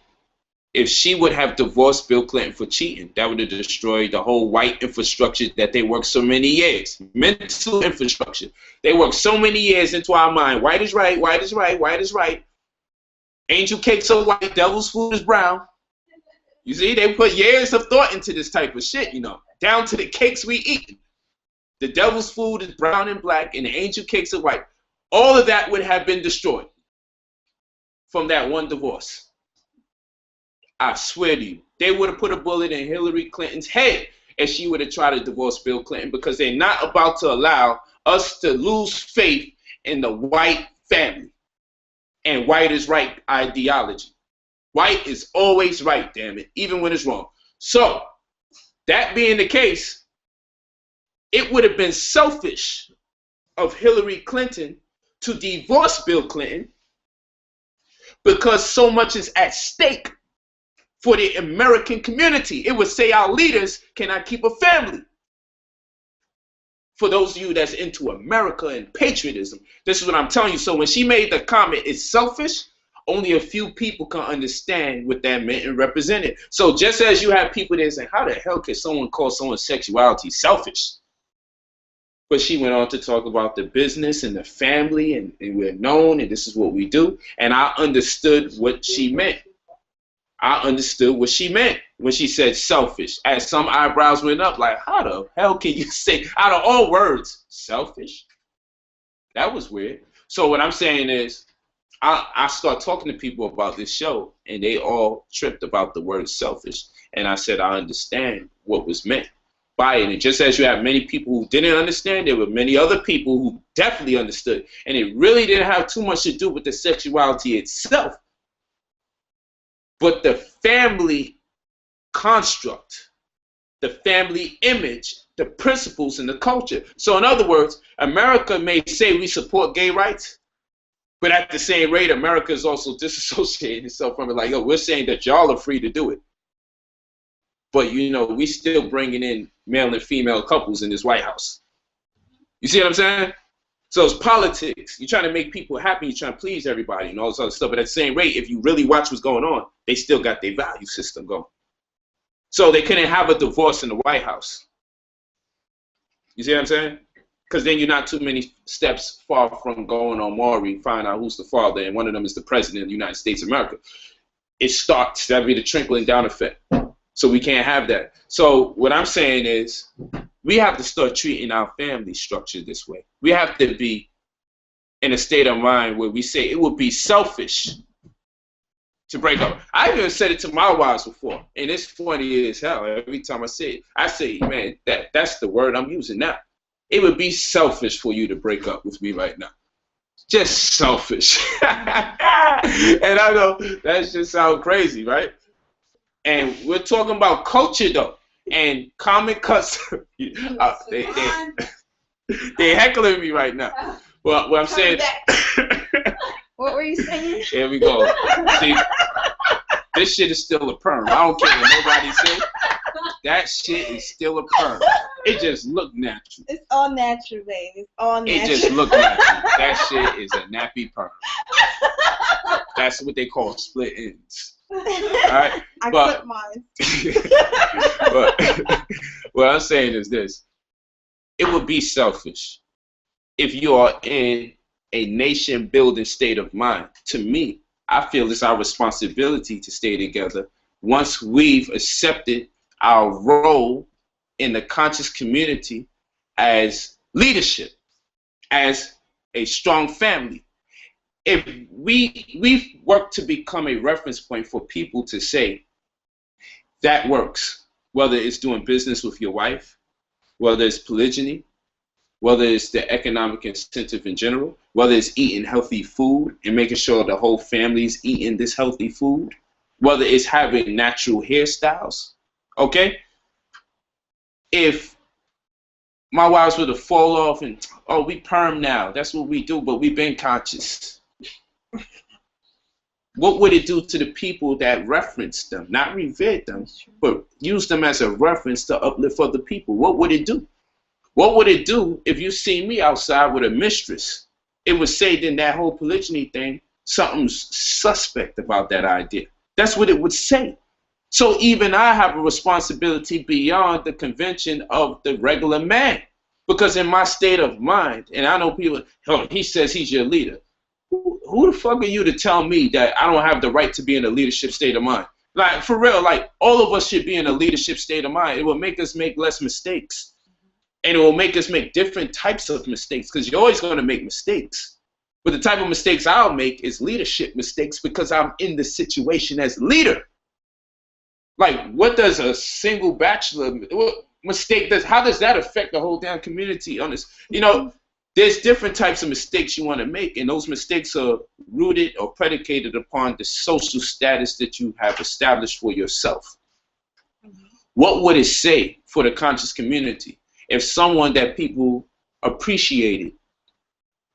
If she would have divorced Bill Clinton for cheating, that would have destroyed the whole white infrastructure that they worked so many years. Mental infrastructure. They worked so many years into our mind. White is right, white is right, white is right. Angel cakes are white, devil's food is brown. You see, they put years of thought into this type of shit, you know, down to the cakes we eat. The devil's food is brown and black, and the angel cakes are white. All of that would have been destroyed from that one divorce. I swear to you, they would have put a bullet in Hillary Clinton's head if she would have tried to divorce Bill Clinton, because they're not about to allow us to lose faith in the white family and white is right ideology. White is always right, damn it, even when it's wrong. So, that being the case, it would have been selfish of Hillary Clinton to divorce Bill Clinton because so much is at stake for the American community. It would say our leaders cannot keep a family. For those of you that's into America and patriotism, this is what I'm telling you. So when she made the comment, it's selfish, only a few people can understand what that meant and represented. So just as you have people there saying, how the hell can someone call someone's sexuality selfish? But she went on to talk about the business and the family, and we're known, and this is what we do. And I understood what she meant. I understood what she meant when she said selfish. As some eyebrows went up, like, how the hell can you say, out of all words, selfish? That was weird. So what I'm saying is, I start talking to people about this show, and they all tripped about the word selfish. And I said, I understand what was meant by it. And just as you have many people who didn't understand, there were many other people who definitely understood. And it really didn't have too much to do with the sexuality itself, but the family construct, the family image, the principles, and the culture. So in other words, America may say we support gay rights, but at the same rate, America is also disassociating itself from it. Like, yo, we're saying that y'all are free to do it. But, you know, we still bringing in male and female couples in this White House. You see what I'm saying? So it's politics. You're trying to make people happy. You're trying to please everybody and all this other stuff. But at the same rate, if you really watch what's going on, they still got their value system going. So they couldn't have a divorce in the White House. You see what I'm saying? Because then you're not too many steps far from going on Maury, find out who's the father, and one of them is the president of the United States of America. It starts, that'd be the trickling down effect. So we can't have that. So what I'm saying is, we have to start treating our family structure this way. We have to be in a state of mind where we say it would be selfish to break up. I even said it to my wives before, and it's funny as hell. Every time I say it, I say, man, that's the word I'm using now. It would be selfish for you to break up with me right now. Just selfish. And I know that just sounds crazy, right? And we're talking about culture, though, and common custom. They're heckling me right now. Well, what I'm saying. What were you saying? Here we go. See, this shit is still a perm. I don't care what nobody says. That shit is still a perm. It just looked natural. It's all natural, babe. It's all natural. It just looked natural. That shit is a nappy perm. That's what they call split ends. All right? I clip mine. But what I'm saying is this. It would be selfish if you are in a nation-building state of mind. To me, I feel it's our responsibility to stay together once we've accepted our role in the conscious community as leadership, as a strong family. If we've worked to become a reference point for people to say, that works, whether it's doing business with your wife, whether it's polygyny, whether it's the economic incentive in general, whether it's eating healthy food and making sure the whole family's eating this healthy food, whether it's having natural hairstyles, okay? If my wives were to fall off and, oh, we perm now, that's what we do, but we've been conscious. What would it do to the people that reference them, not revere them, but use them as a reference to uplift other people? What would it do? What would it do if you see me outside with a mistress? It would say then that whole polygyny thing, something's suspect about that idea. That's what it would say. So even I have a responsibility beyond the convention of the regular man. Because in my state of mind, and I know people, oh, he says he's your leader. Who the fuck are you to tell me that I don't have the right to be in a leadership state of mind? Like, for real, like, all of us should be in a leadership state of mind. It will make us make less mistakes. And it will make us make different types of mistakes, because you're always going to make mistakes. But the type of mistakes I'll make is leadership mistakes because I'm in the situation as leader. Like, what does a single bachelor mistake, how does that affect the whole damn community on this? You know, there's different types of mistakes you want to make, and those mistakes are rooted or predicated upon the social status that you have established for yourself. What would it say for the conscious community if someone that people appreciated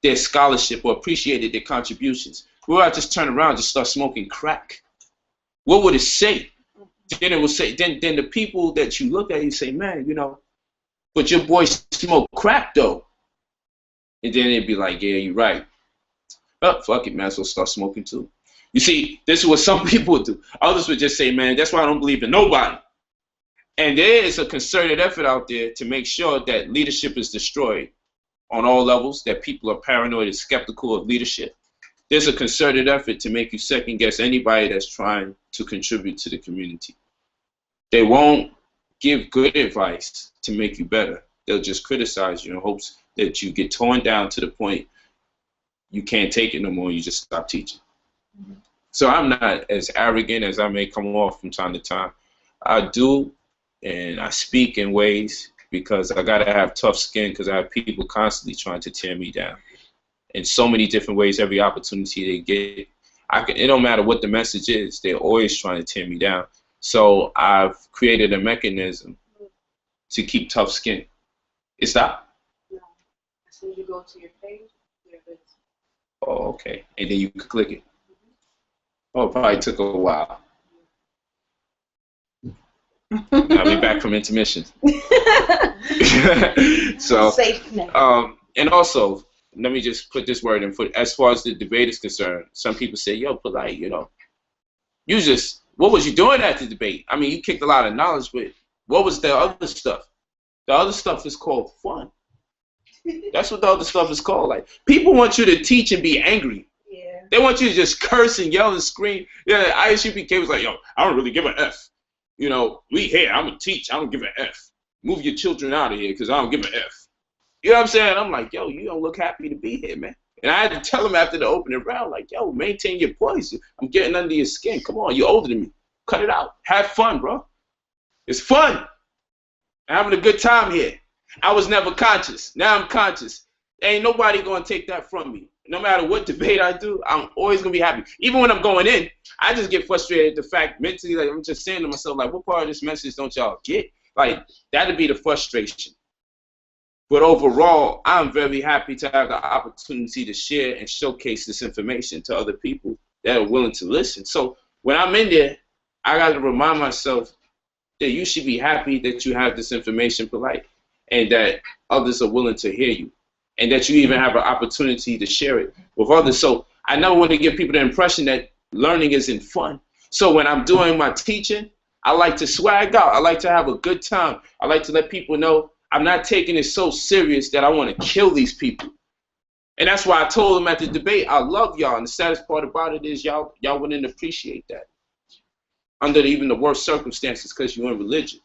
their scholarship or appreciated their contributions, we would just turn around and just start smoking crack? What would it say? Then it would say, then the people that you look at, you say, man, you know, but your boy smoked crack though. And then it'd be like, yeah, you're right. Oh, fuck it, man, so start smoking too. You see, this is what some people would do. Others would just say, man, that's why I don't believe in nobody. And there is a concerted effort out there to make sure that leadership is destroyed on all levels, that people are paranoid and skeptical of leadership. There's a concerted effort to make you second guess anybody that's trying to contribute to the community. They won't give good advice to make you better. They'll just criticize you in hopes that you get torn down to the point you can't take it no more, you just stop teaching. So I'm not as arrogant as I may come off from time to time. I do, and I speak in ways because I gotta have tough skin, because I have people constantly trying to tear me down in so many different ways. Every opportunity they get, it don't matter what the message is, they're always trying to tear me down. So I've created a mechanism to keep tough skin. It's that? No. As soon as you go to your page, there it is. Oh, okay. And then you can click it. Oh, it probably took a while. I'll be back from intermission. So, and also, let me just put this word in. As far as the debate is concerned, some people say, yo, Polite, you know, you just, what was you doing at the debate? I mean, you kicked a lot of knowledge, but what was the other stuff? The other stuff is called fun. That's what the other stuff is called. Like, people want you to teach and be angry. Yeah. They want you to just curse and yell and scream. Yeah, ISUPK was like, yo, I don't really give an F. You know, we here, I'm going to teach, I don't give an F. Move your children out of here because I don't give an F. You know what I'm saying? I'm like, yo, you don't look happy to be here, man. And I had to tell him after the opening round, like, yo, maintain your poise. I'm getting under your skin. Come on, you're older than me. Cut it out. Have fun, bro. It's fun. I'm having a good time here. I was never conscious. Now I'm conscious. Ain't nobody going to take that from me. No matter what debate I do, I'm always going to be happy. Even when I'm going in, I just get frustrated at the fact mentally, like, I'm just saying to myself, like, what part of this message don't y'all get? Like, that'd be the frustration. But overall, I'm very happy to have the opportunity to share and showcase this information to other people that are willing to listen. So when I'm in there, I got to remind myself that you should be happy that you have this information polite and that others are willing to hear you and that you even have an opportunity to share it with others. So I never want to give people the impression that learning isn't fun. So when I'm doing my teaching, I like to swag out. I like to have a good time. I like to let people know I'm not taking it so serious that I want to kill these people. And that's why I told them at the debate, I love y'all. And the saddest part about it is y'all wouldn't appreciate that under even the worst circumstances because you're in religion.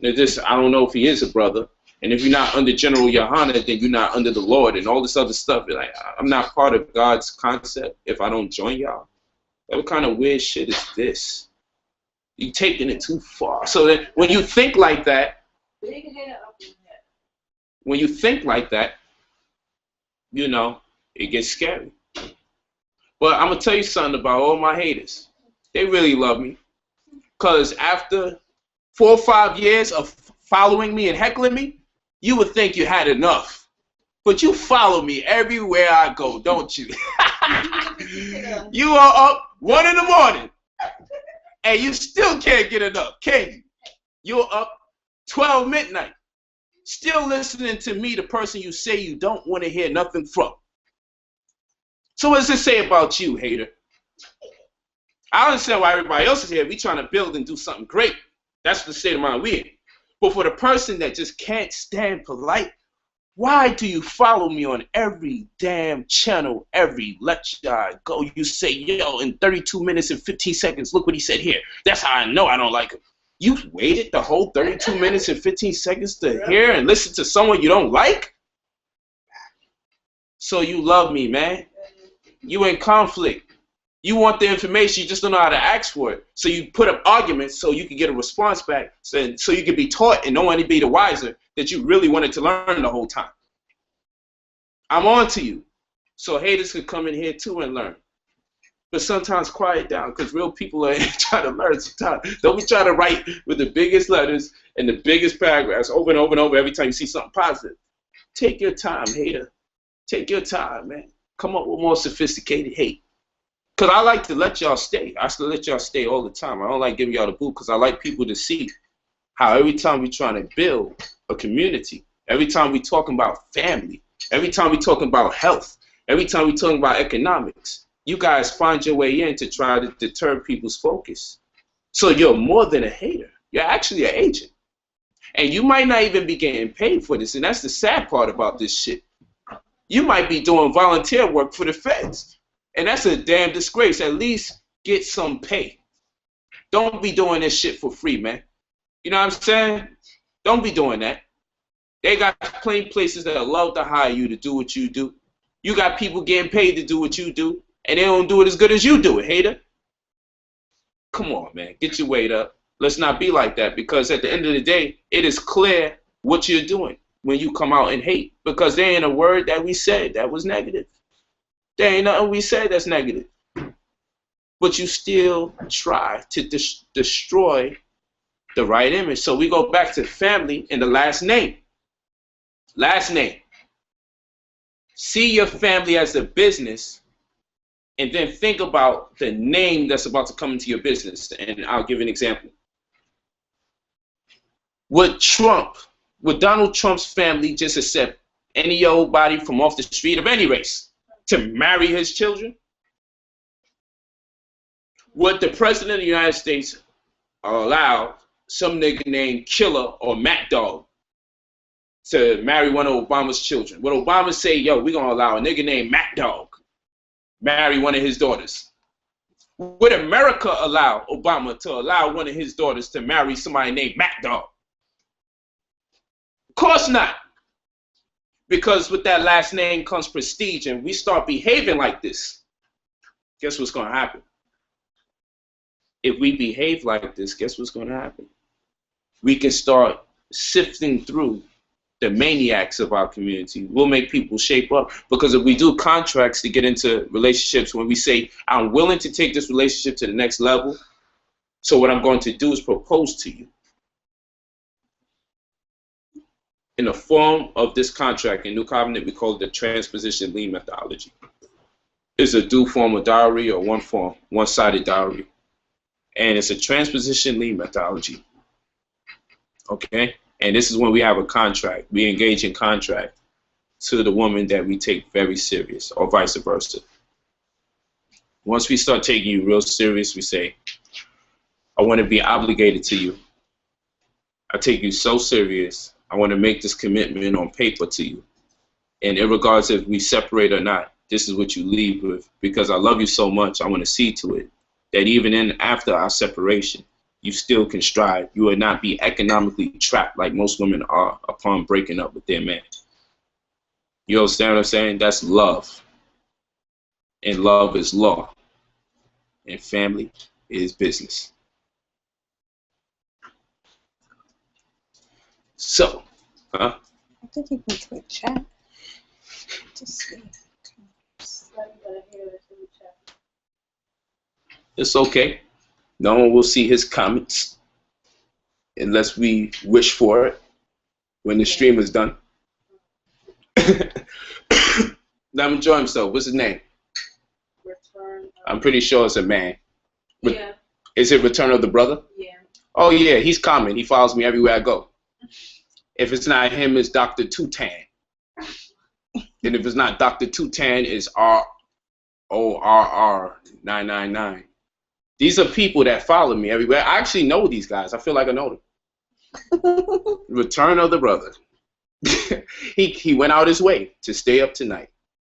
And I don't know if he is a brother. And if you're not under General Yohana, then you're not under the Lord and all this other stuff. Like, I'm not part of God's concept if I don't join y'all. What kind of weird shit is this? You're taking it too far. So that when you think like that, you know, it gets scary. But I'm going to tell you something about all my haters. They really love me. Because after 4 or 5 years of following me and heckling me, you would think you had enough. But you follow me everywhere I go, don't you? You are up 1 in the morning, and you still can't get enough, can you? You're up 12 midnight, still listening to me, the person you say you don't want to hear nothing from. So what does this say about you, hater? I understand why everybody else is here. We trying to build and do something great. That's the state of mind we're in. But for the person that just can't stand polite, why do you follow me on every damn channel, every lecture I go? You say, yo, in 32 minutes and 15 seconds, look what he said here. That's how I know I don't like him. You waited the whole 32 minutes and 15 seconds to hear and listen to someone you don't like? So you love me, man. You in conflict. You want the information, you just don't know how to ask for it. So you put up arguments so you can get a response back, so you can be taught and no one to be the wiser that you really wanted to learn the whole time. I'm on to you. So haters could come in here too and learn. But sometimes quiet down, because real people are trying to learn sometimes. Don't be trying to write with the biggest letters and the biggest paragraphs over and over and over every time you see something positive. Take your time, hater. Take your time, man. Come up with more sophisticated hate. Because I like to let y'all stay. I still let y'all stay all the time. I don't like giving y'all the boot because I like people to see how every time we're trying to build a community, every time we're talking about family, every time we're talking about health, every time we're talking about economics, you guys find your way in to try to deter people's focus. So you're more than a hater. You're actually an agent. And you might not even be getting paid for this. And that's the sad part about this shit. You might be doing volunteer work for the feds. And that's a damn disgrace. At least get some pay. Don't be doing this shit for free, man. You know what I'm saying? Don't be doing that. They got plenty places that love to hire you to do what you do. You got people getting paid to do what you do, and they don't do it as good as you do it, hater. Come on, man. Get your weight up. Let's not be like that, because at the end of the day, it is clear what you're doing when you come out and hate, because there ain't a word that we said that was negative. There ain't nothing we said that's negative. But you still try to destroy the right image. So we go back to family and the last name. Last name. See your family as a business, and then think about the name that's about to come into your business. And I'll give an example. Would Donald Trump's family just accept any old body from off the street of any race to marry his children? Would the President of the United States allow some nigga named Killer or Matt Dog to marry one of Obama's children? Would Obama say, yo, we're going to allow a nigga named Matt Dog marry one of his daughters? Would America allow Obama to allow one of his daughters to marry somebody named Matt Dog? Of course not. Because with that last name comes prestige, and we start behaving like this, guess what's going to happen? If we behave like this, guess what's going to happen? We can start sifting through the maniacs of our community. We'll make people shape up. Because if we do contracts to get into relationships, when we say, I'm willing to take this relationship to the next level, so what I'm going to do is propose to you. In the form of this contract, in New Covenant, we call it the transposition lien methodology. It's a dual form of dowry or one-sided dowry. And it's a transposition lien methodology. Okay? And this is when we have a contract. We engage in contract to the woman that we take very serious, or vice versa. Once we start taking you real serious, we say, I want to be obligated to you. I take you so serious. I want to make this commitment on paper to you. And in regards if we separate or not, this is what you leave with. Because I love you so much, I want to see to it that even after our separation, you still can strive. You will not be economically trapped like most women are upon breaking up with their man. You understand what I'm saying? That's love. And love is law. And family is business. So, I think he went to a chat. Just see. It's okay. No one will see his comments unless we wish for it when the stream is done. Let him enjoy himself. What's his name? Return. I'm pretty sure it's a man. Yeah. Is it Return of the Brother? Yeah. Oh, yeah, he's common. He follows me everywhere I go. If it's not him, it's Dr. Tutan. And if it's not Dr. Tutan, it's RORR999. These are people that follow me everywhere. I actually know these guys. I feel like I know them. Return of the Brother. he went out his way to stay up tonight.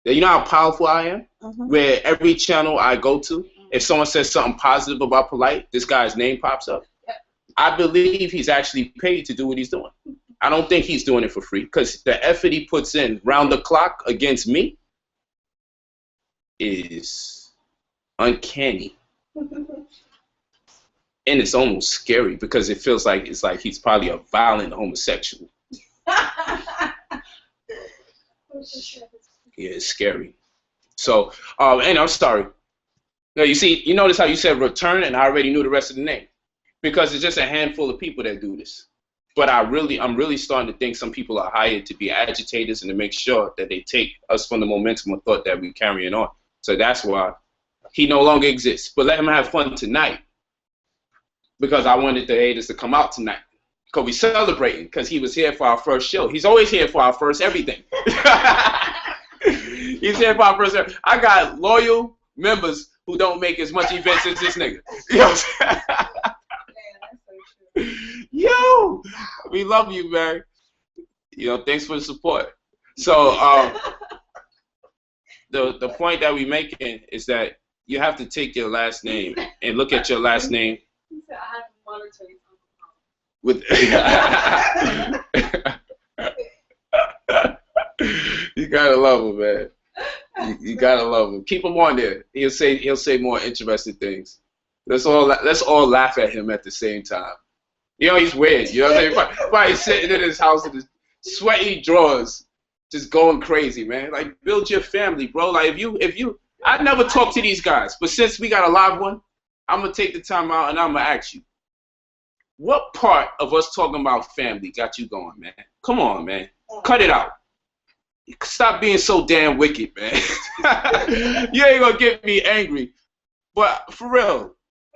You know how powerful I am? Where every channel I go to, if someone says something positive about Polite, this guy's name pops up. I believe he's actually paid to do what he's doing. I don't think he's doing it for free, because the effort he puts in round the clock against me is uncanny. And it's almost scary, because it feels like he's probably a violent homosexual. Yeah, it's scary. So, and I'm sorry. No, you notice how you said return, and I already knew the rest of the name, because it's just a handful of people that do this. But I'm really starting to think some people are hired to be agitators and to make sure that they take us from the momentum of thought that we're carrying on. So that's why he no longer exists. But let him have fun tonight, because I wanted the haters to come out tonight, because we're celebrating, because he was here for our first show. He's always here for our first everything. He's here for our first everything. I got loyal members who don't make as much events as this nigga. You know what I'm saying? Yo, we love you, man. You know, thanks for the support. So, the point that we're making is that you have to take your last name and look at your last name with. You gotta love him, man. You gotta love him. Keep him on there. He'll say more interesting things. Let's all laugh at him at the same time. You know, he's weird. You know what I'm saying? Probably sitting in his house in his sweaty drawers, just going crazy, man. Like, build your family, bro. Like, if you, I never talk to these guys, but since we got a live one, I'm gonna take the time out and I'm gonna ask you, what part of us talking about family got you going, man? Come on, man. Cut it out. Stop being so damn wicked, man. You ain't gonna get me angry, but for real,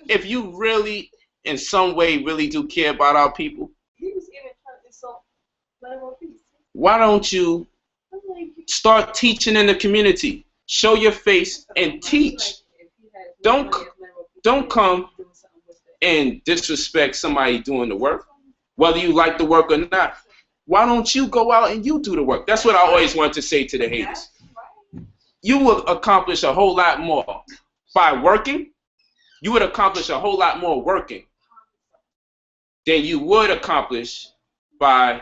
if you really, in some way, really do care about our people, why don't you start teaching in the community? Show your face and teach. Don't come and disrespect somebody doing the work, whether you like the work or not. Why don't you go out and you do the work? That's what I always want to say to the haters. You will accomplish a whole lot more by working. You would accomplish a whole lot more working than you would accomplish by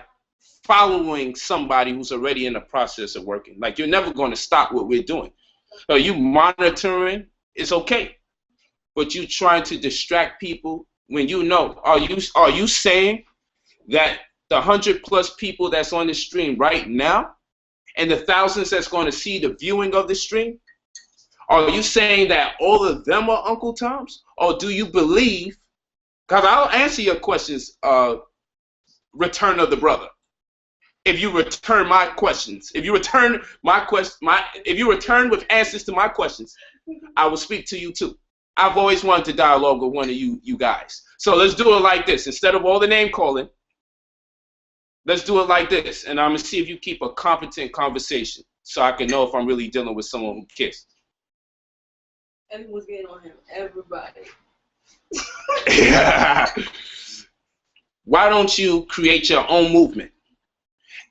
following somebody who's already in the process of working. Like, you're never going to stop what we're doing. So you monitoring is okay, but you trying to distract people when you know. Are you saying that the 100+ people that's on the stream right now and the thousands that's going to see the viewing of the stream, are you saying that all of them are Uncle Toms? Or do you believe, because I'll answer your questions, return of the brother. If you return my questions, if you return with answers to my questions, I will speak to you too. I've always wanted to dialogue with one of you guys. So let's do it like this. Instead of all the name calling, let's do it like this. And I'm going to see if you keep a competent conversation so I can know if I'm really dealing with someone who cares. Everyone's getting on him. Everybody. Why don't you create your own movement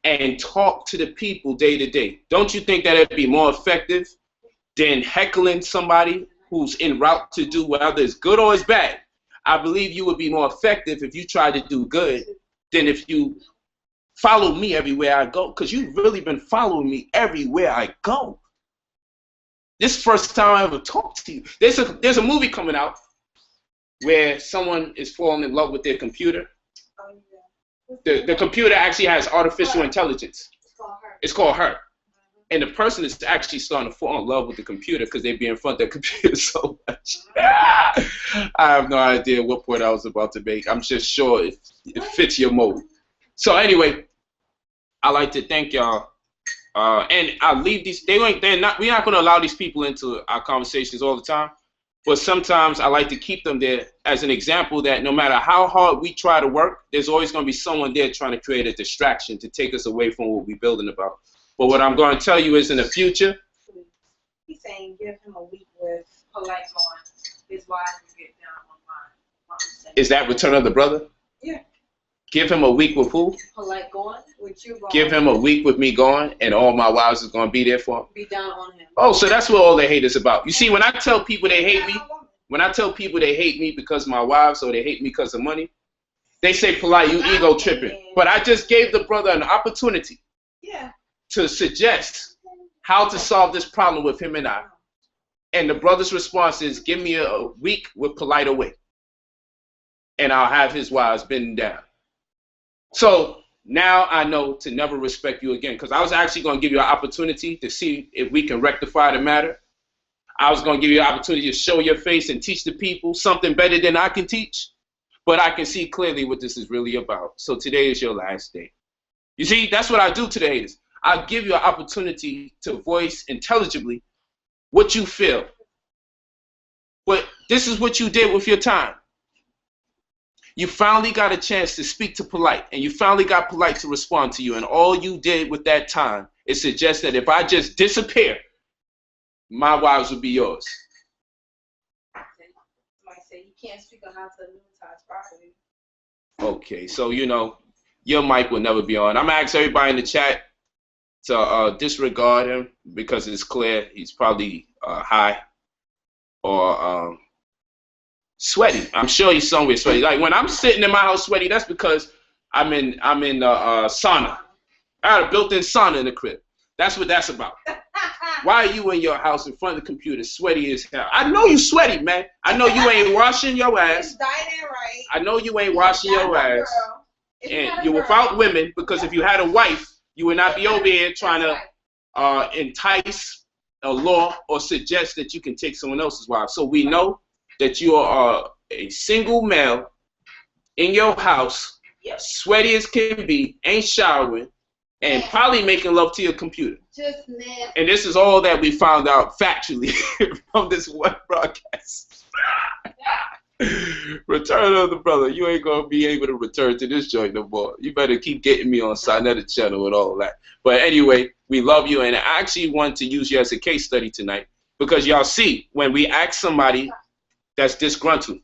and talk to the people day to day? Don't you think that it'd be more effective than heckling somebody who's en route to do whether it's good or it's bad? I believe you would be more effective if you tried to do good than if you follow me everywhere I go, because you've really been following me everywhere I go. This is the first time I ever talked to you. There's a movie coming out where someone is falling in love with their computer. The computer actually has artificial intelligence. It's called Her. And the person is actually starting to fall in love with the computer because they be in front of the computer so much. I have no idea what point I was about to make. I'm just sure it fits your mode. So anyway, I like to thank y'all. And I leave these. We're not going to allow these people into our conversations all the time. But sometimes I like to keep them there as an example that no matter how hard we try to work, there's always going to be someone there trying to create a distraction to take us away from what we're building about. But what I'm going to tell you is in the future. He's saying give him a week with polite on his wives will get down on mine. Is that return of the brother? Yeah. Give him a week with who? Polite going with you going. Give him a week with me going, and all my wives is going to be there for him. Be down on him. Oh, so that's what all the hate is about. You see, when I tell people they hate me, because of my wives or they hate me because of money, they say, polite, you ego tripping. But I just gave the brother an opportunity to suggest how to solve this problem with him and I. And the brother's response is, give me a week with polite away. And I'll have his wives bending down. So now I know to never respect you again, because I was actually going to give you an opportunity to see if we can rectify the matter. I was going to give you an opportunity to show your face and teach the people something better than I can teach. But I can see clearly what this is really about. So today is your last day. You see, that's what I do to the haters. I give you an opportunity to voice intelligibly what you feel. But this is what you did with your time. You finally got a chance to speak to polite, and you finally got polite to respond to you, and all you did with that time is suggest that if I just disappear, my wives would be yours. Somebody say you can't speak on how to monetize property. Okay, so you know, your mic will never be on. I'm gonna ask everybody in the chat to disregard him because it's clear he's probably high or sweaty. I'm sure he's somewhere sweaty. Like when I'm sitting in my house sweaty, that's because I'm in sauna. I had a built-in sauna in the crib. That's what that's about. Why are you in your house in front of the computer sweaty as hell? I know you sweaty, man. I know you ain't washing your ass. Right. I know you ain't washing your ass. And you're without women, because if you had a wife, you would not be over here trying to entice, allure, or suggest that you can take someone else's wife. So we know that you are a single male in your house, sweaty as can be, ain't showering, and probably making love to your computer. Just nasty. And this is all that we found out factually from this one broadcast. Return of the brother. You ain't going to be able to return to this joint no more. You better keep getting me on Sinetta channel and all that. But anyway, we love you, and I actually want to use you as a case study tonight because y'all see, when we ask somebody that's disgruntled,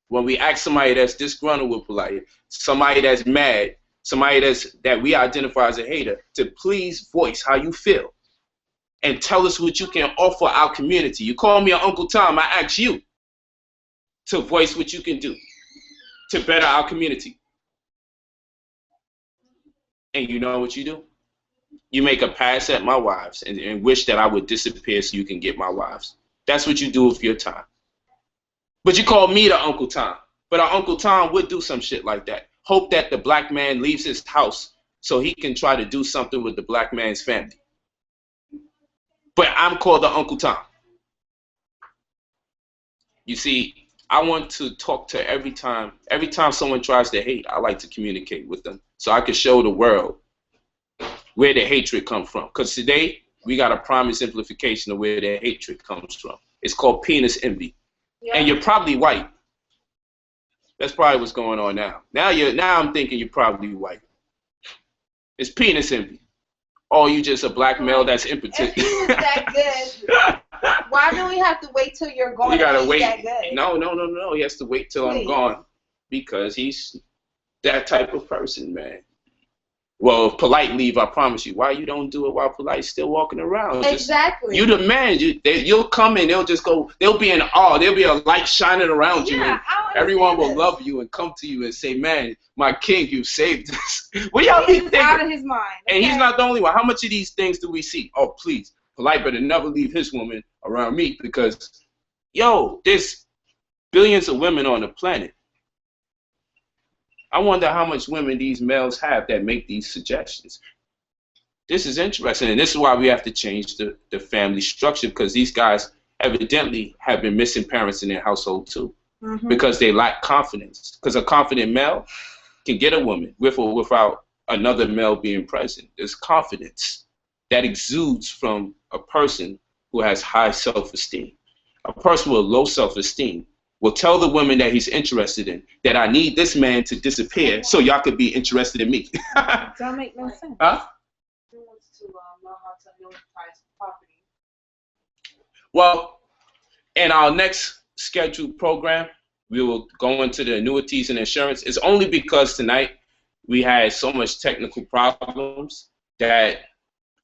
when we ask somebody that's disgruntled with polite, somebody that's mad, somebody that we identify as a hater, to please voice how you feel and tell us what you can offer our community. You call me an Uncle Tom, I ask you to voice what you can do to better our community. And you know what you do? You make a pass at my wives and wish that I would disappear so you can get my wives. That's what you do with your time. But you call me the Uncle Tom. But our Uncle Tom would do some shit like that. Hope that the black man leaves his house so he can try to do something with the black man's family. But I'm called the Uncle Tom. You see, I want to talk to every time someone tries to hate, I like to communicate with them so I can show the world where the hatred comes from. Because today, we got a prime exemplification of where the hatred comes from. It's called penis envy. Yeah. And you're probably white. That's probably what's going on now. Now I'm thinking you're probably white. It's penis envy. Oh, you just a black male that's impotent. If he was that good, why do we have to wait till you're gone? You gotta wait. That good? No. He has to wait till I'm gone because he's that type of person, man. Well, if Polite leave, I promise you. Why you don't do it while Polite's still walking around? Exactly. You the man. You'll come in. They'll just go. They'll be in awe. There'll be a light shining around you. And everyone will love you and come to you and say, "Man, my king, you saved us." What y'all be thinking? Out of his mind. Okay? And he's not the only one. How much of these things do we see? Oh, please, Polite better never leave his woman around me because, yo, there's billions of women on the planet. I wonder how much women these males have that make these suggestions. This is interesting, and this is why we have to change the family structure because these guys evidently have been missing parents in their household too because they lack confidence. Because a confident male can get a woman with or without another male being present. There's confidence that exudes from a person who has high self-esteem. A person with low self-esteem will tell the women that he's interested in that I need this man to disappear so y'all could be interested in me. Don't make no sense. Huh? Who wants to know how to monetize property? Well, in our next scheduled program, we will go into the annuities and insurance. It's only because tonight we had so much technical problems that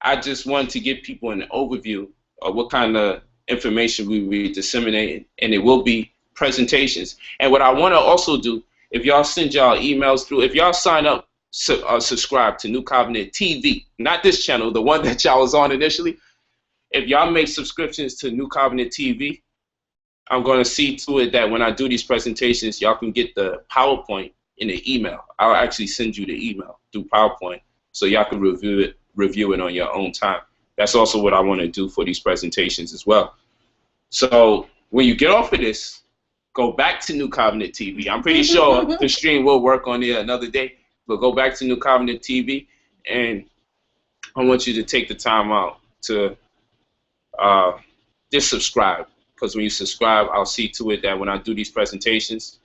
I just wanted to give people an overview of what kind of information we will be disseminating, and it will be presentations. And what I want to also do, if y'all send y'all emails through, if y'all sign up, subscribe to New Covenant TV, not this channel, the one that y'all was on initially. If y'all make subscriptions to New Covenant TV, I'm going to see to it that when I do these presentations, y'all can get the PowerPoint in the email. I'll actually send you the email through PowerPoint so y'all can review it on your own time. That's also what I want to do for these presentations as well. So when you get off of this, go back to New Covenant TV. I'm pretty sure the stream will work on there another day, but go back to New Covenant TV, and I want you to take the time out to just subscribe, because when you subscribe, I'll see to it that when I do these presentations,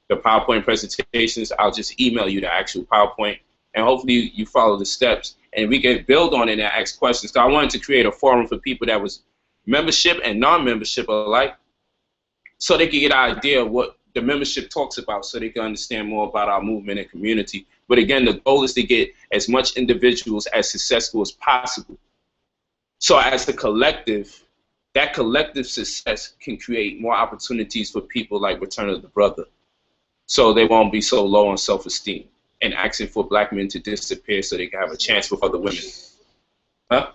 the PowerPoint presentations, I'll just email you the actual PowerPoint, and hopefully you follow the steps, and we can build on it and ask questions. So I wanted to create a forum for people that was membership and non-membership alike, so they can get an idea of what the membership talks about, so they can understand more about our movement and community. But again, the goal is to get as much individuals as successful as possible. So as the collective, that collective success can create more opportunities for people like Return of the Brother, so they won't be so low on self-esteem and asking for black men to disappear so they can have a chance with other women. Huh?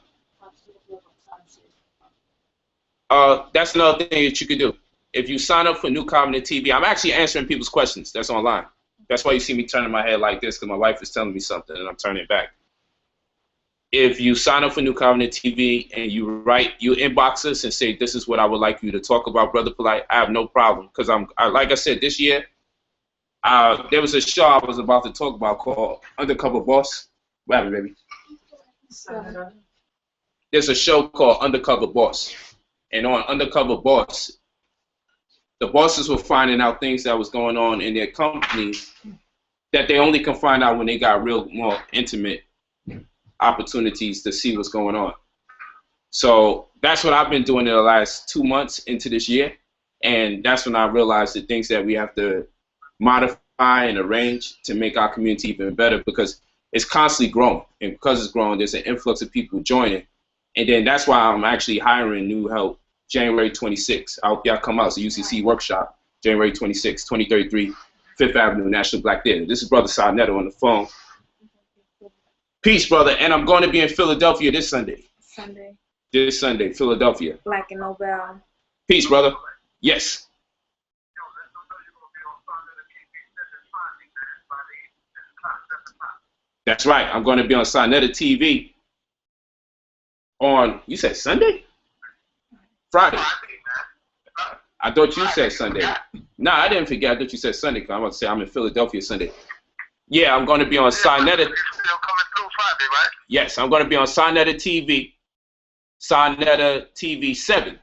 That's another thing that you could do. If you sign up for New Covenant TV, I'm actually answering people's questions. That's online. That's why you see me turning my head like this, because my wife is telling me something and I'm turning it back. If you sign up for New Covenant TV and you inbox us and say, this is what I would like you to talk about, Brother Polite, I have no problem. Because like I said, this year, there was a show I was about to talk about called Undercover Boss. What happened, baby? There's a show called Undercover Boss. And on Undercover Boss, the bosses were finding out things that was going on in their companies that they only can find out when they got real, more intimate opportunities to see what's going on. So that's what I've been doing in the last 2 months into this year. And that's when I realized the things that we have to modify and arrange to make our community even better, because it's constantly growing. And because it's growing, there's an influx of people joining. And then that's why I'm actually hiring new help January 26th. I hope y'all come out. So UCC workshop, January 26th, 2033, 5th Avenue, National Black Theater. This is Brother Sarnetto on the phone. Peace, brother. And I'm going to be in Philadelphia this Sunday. Sunday. This Sunday, Philadelphia. Black and Nobel. Peace, brother. Yes. That's right. I'm going to be on Sonetta TV on, you said Sunday? Friday. I thought you said Sunday. Nah, I didn't forget. I thought you said Sunday. I'm about to say I'm in Philadelphia Sunday. Yeah, I'm going to be on Sonetta. Yes, I'm going to be on Sonetta TV. Sonetta TV 7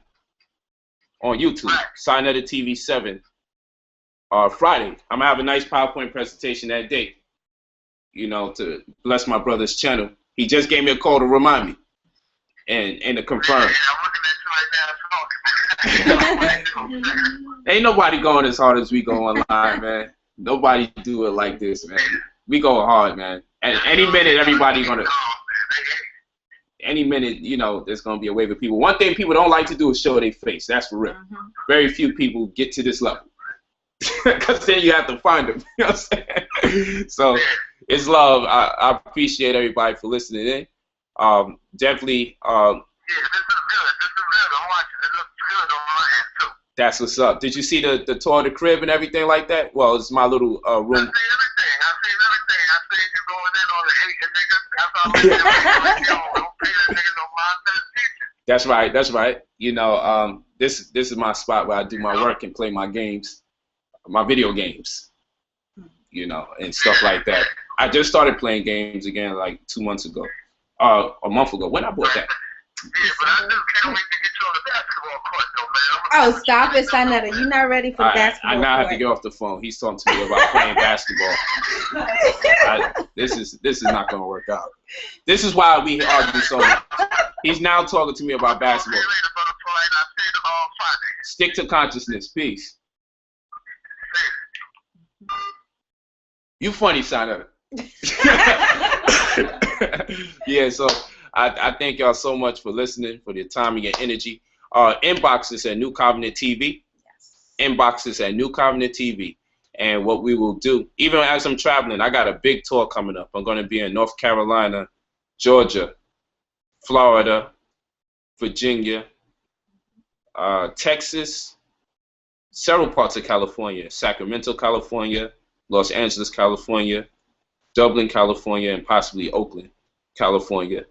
on YouTube. Sonetta TV 7 Friday. I'm going to have a nice PowerPoint presentation that day, you know, to bless my brother's channel. He just gave me a call to remind me and to confirm. Ain't nobody going as hard as we go online, man. Nobody do it like this, man. We go hard, man. And any minute, everybody gonna. Any minute, you know, there's gonna be a wave of people. One thing people don't like to do is show their face. That's for real. Very few people get to this level, because then you have to find them. You know what I'm saying? So it's love. I appreciate everybody for listening in. Definitely. That's what's up. Did you see the tour of the crib and everything like that? Well, it's my little room. That's right. That's right. You know, this is my spot where I do my work and play my games, my video games. You know, and stuff like that. I just started playing games again like 2 months ago, a month ago. When I bought that. Yeah, but I just can't wait to get you on the basketball court, though, man. Oh, stop it, Sonetta. You're not ready for basketball. I now have to get off the phone. He's talking to me about playing basketball. This is not going to work out. This is why we argue so much. He's now talking to me about basketball. Stick to consciousness. Peace. You funny, Sonetta. Yeah, so I thank y'all so much for listening, for your time and your energy. Inbox us at New Covenant TV. Yes. Inbox us at New Covenant TV. And what we will do, even as I'm traveling, I got a big tour coming up. I'm going to be in North Carolina, Georgia, Florida, Virginia, Texas, several parts of California, Sacramento, California, Los Angeles, California, Dublin, California, and possibly Oakland, California.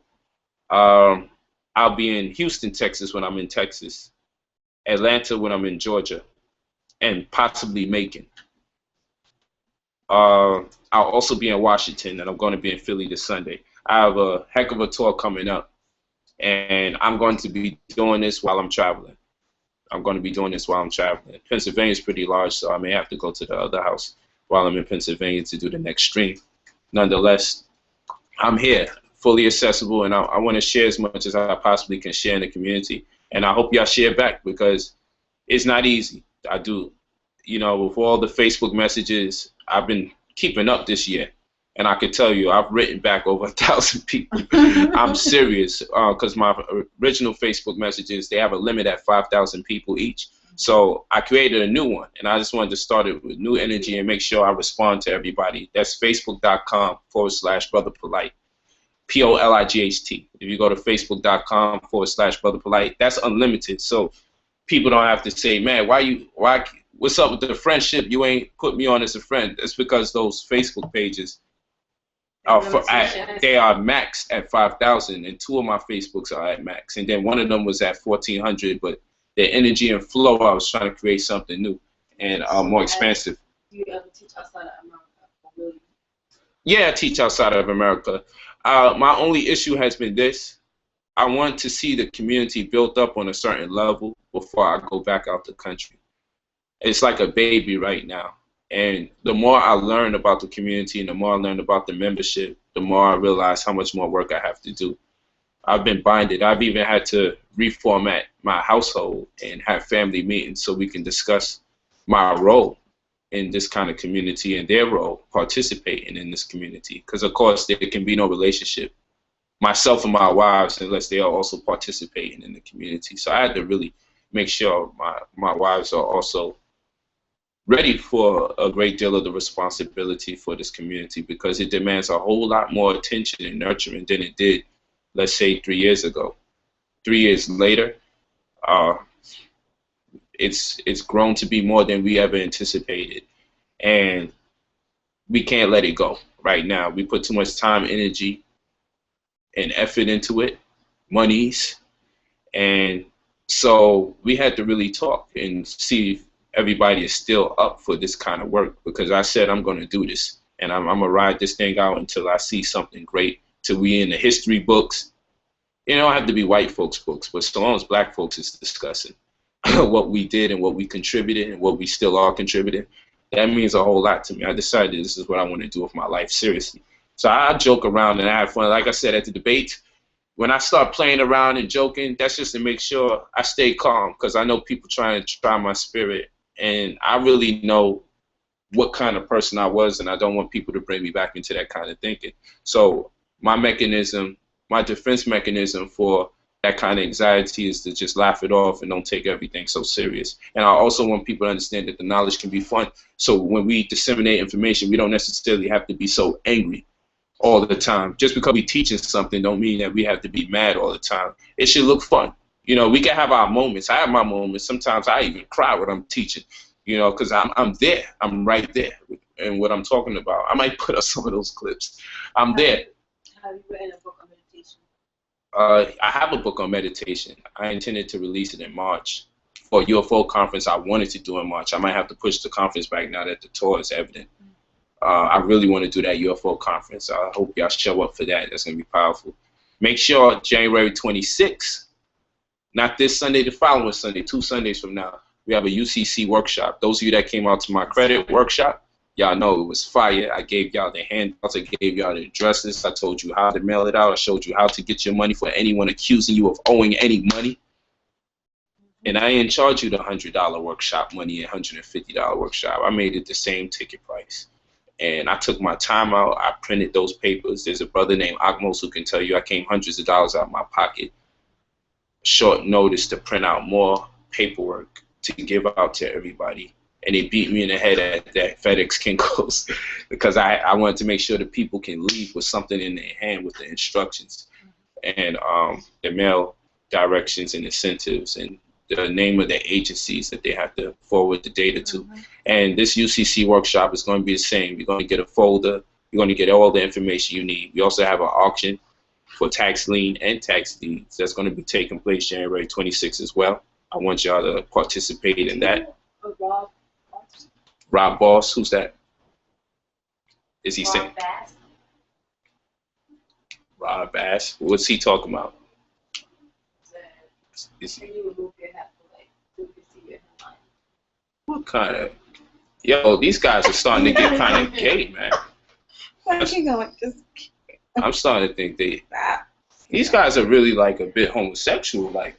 I'll be in Houston, Texas when I'm in Texas, Atlanta when I'm in Georgia, and possibly Macon. I'll also be in Washington, and I'm going to be in Philly this Sunday. I have a heck of a tour coming up, and I'm going to be doing this while I'm traveling. Pennsylvania is pretty large, so I may have to go to the other house while I'm in Pennsylvania to do the next stream. Nonetheless, I'm here, fully accessible, and I want to share as much as I possibly can share in the community. And I hope y'all share back, because it's not easy. I do, you know, with all the Facebook messages, I've been keeping up this year. And I can tell you, I've written back over 1,000 people. I'm serious, because my original Facebook messages, they have a limit at 5,000 people each. So I created a new one, and I just wanted to start it with new energy and make sure I respond to everybody. That's facebook.com/Brother Polight. POLIGHT. If you go to facebook.com/Brother Polight, that's unlimited. So people don't have to say, man, what's up with the friendship? You ain't put me on as a friend. That's because those Facebook pages they are maxed at 5,000, and 2 of my Facebooks are at max, and then one of them was at 1,400. But the energy and flow, I was trying to create something new and more expansive. Do you ever teach outside of America? Yeah, I teach outside of America. My only issue has been this. I want to see the community built up on a certain level before I go back out the country. It's like a baby right now. And the more I learn about the community and the more I learn about the membership, the more I realize how much more work I have to do. I've been binded. I've even had to reformat my household and have family meetings so we can discuss my role in this kind of community and their role participating in this community. Because, of course, there can be no relationship, myself and my wives, unless they are also participating in the community. So I had to really make sure my wives are also ready for a great deal of the responsibility for this community because it demands a whole lot more attention and nurturing than it did, let's say, 3 years ago. 3 years later, uh, it's grown to be more than we ever anticipated, and we can't let it go right now. We put too much time, energy, and effort into it, monies, and so we had to really talk and see if everybody is still up for this kind of work because I said I'm going to do this and I'm going to ride this thing out until I see something great, till we in the history books. You don't have to be white folks' books, but so long as black folks is discussing what we did and what we contributed and what we still are contributing, that means a whole lot to me. I decided this is what I want to do with my life, seriously. So I joke around and I have fun. Like I said at the debate, when I start playing around and joking, that's just to make sure I stay calm because I know people trying to try my spirit, and I really know what kind of person I was, and I don't want people to bring me back into that kind of thinking. So my mechanism, my defense mechanism for that kind of anxiety is to just laugh it off and don't take everything so serious. And I also want people to understand that the knowledge can be fun. So when we disseminate information, we don't necessarily have to be so angry all the time. Just because we teaching something don't mean that we have to be mad all the time. It should look fun. You know, we can have our moments. I have my moments. Sometimes I even cry when I'm teaching, you know, because I'm there. I'm right there. And what I'm talking about, I might put up some of those clips. I'm there. Have you written a book on meditation? I have a book on meditation. I intended to release it in March for a UFO conference I wanted to do in March. I might have to push the conference back now that the tour is evident. I really want to do that UFO conference. I hope y'all show up for that. That's going to be powerful. Make sure January 26th, not this Sunday, the following Sunday, 2 Sundays from now, we have a UCC workshop. Those of you that came out to my credit workshop, y'all know it was fire. I gave y'all the handouts. I gave y'all the addresses. I told you how to mail it out. I showed you how to get your money for anyone accusing you of owing any money. And I didn't charge you the $100 workshop money and $150 workshop. I made it the same ticket price. And I took my time out. I printed those papers. There's a brother named Agmos who can tell you I came hundreds of dollars out of my pocket, short notice to print out more paperwork to give out to everybody. And they beat me in the head at that FedEx Kinko's because I wanted to make sure that people can leave with something in their hand with the instructions and the mail directions and incentives and the name of the agencies that they have to forward the data to. And this UCC workshop is going to be the same. You're going to get a folder. You're going to get all the information you need. We also have an auction for tax lien and tax deeds. That's going to be taking place January 26th as well. I want y'all to participate in that. Rob Boss, who's that? Is he saying? Rob Bass. What's he talking about? What kind of? Yo, these guys are starting to get kind of gay, man. Where you going? Just I'm starting to think these guys are really like a bit homosexual. Like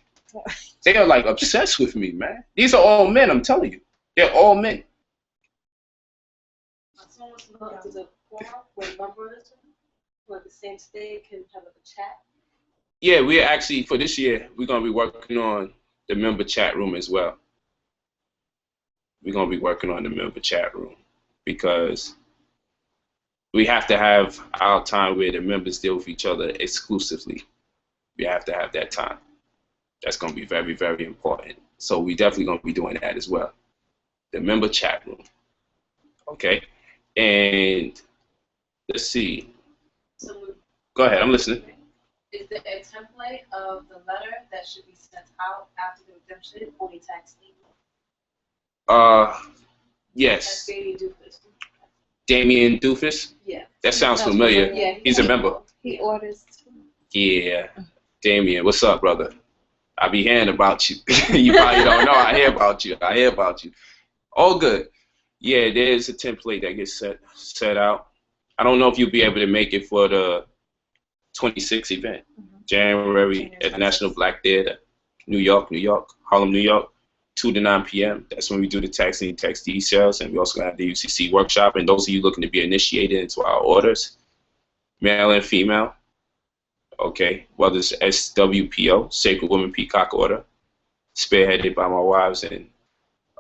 they are like obsessed with me, man. These are all men. I'm telling you, they're all men. Someone wants to go to the forum where members who at the same stage can have a chat. Yeah, we're actually, for this year, we're going to be working on the member chat room as well. We're going to be working on the member chat room because we have to have our time where the members deal with each other exclusively. We have to have that time. That's going to be very, very important. So we definitely going to be doing that as well. The member chat room. Okay? And let's see. Go ahead, I'm listening. Is there a template of the letter that should be sent out after the redemption or the tax lien? Yes. That's Doofus. Damien Doofus? Yeah. That sounds familiar. Yeah, He's a member. he orders. Yeah. Damien, what's up, brother? I be hearing about you. You probably don't know. I hear about you. I hear about you. All good. Yeah, there's a template that gets set out. I don't know if you'll be able to make it for the 26th event, January at the National Black Theater, New York, Harlem, New York, 2 to 9 p.m. That's when we do the tax and tax deed sales, and we also have the UCC workshop. And those of you looking to be initiated into our orders, male and female, okay, whether it's SWPO, Sacred Women Peacock Order, spearheaded by my wives and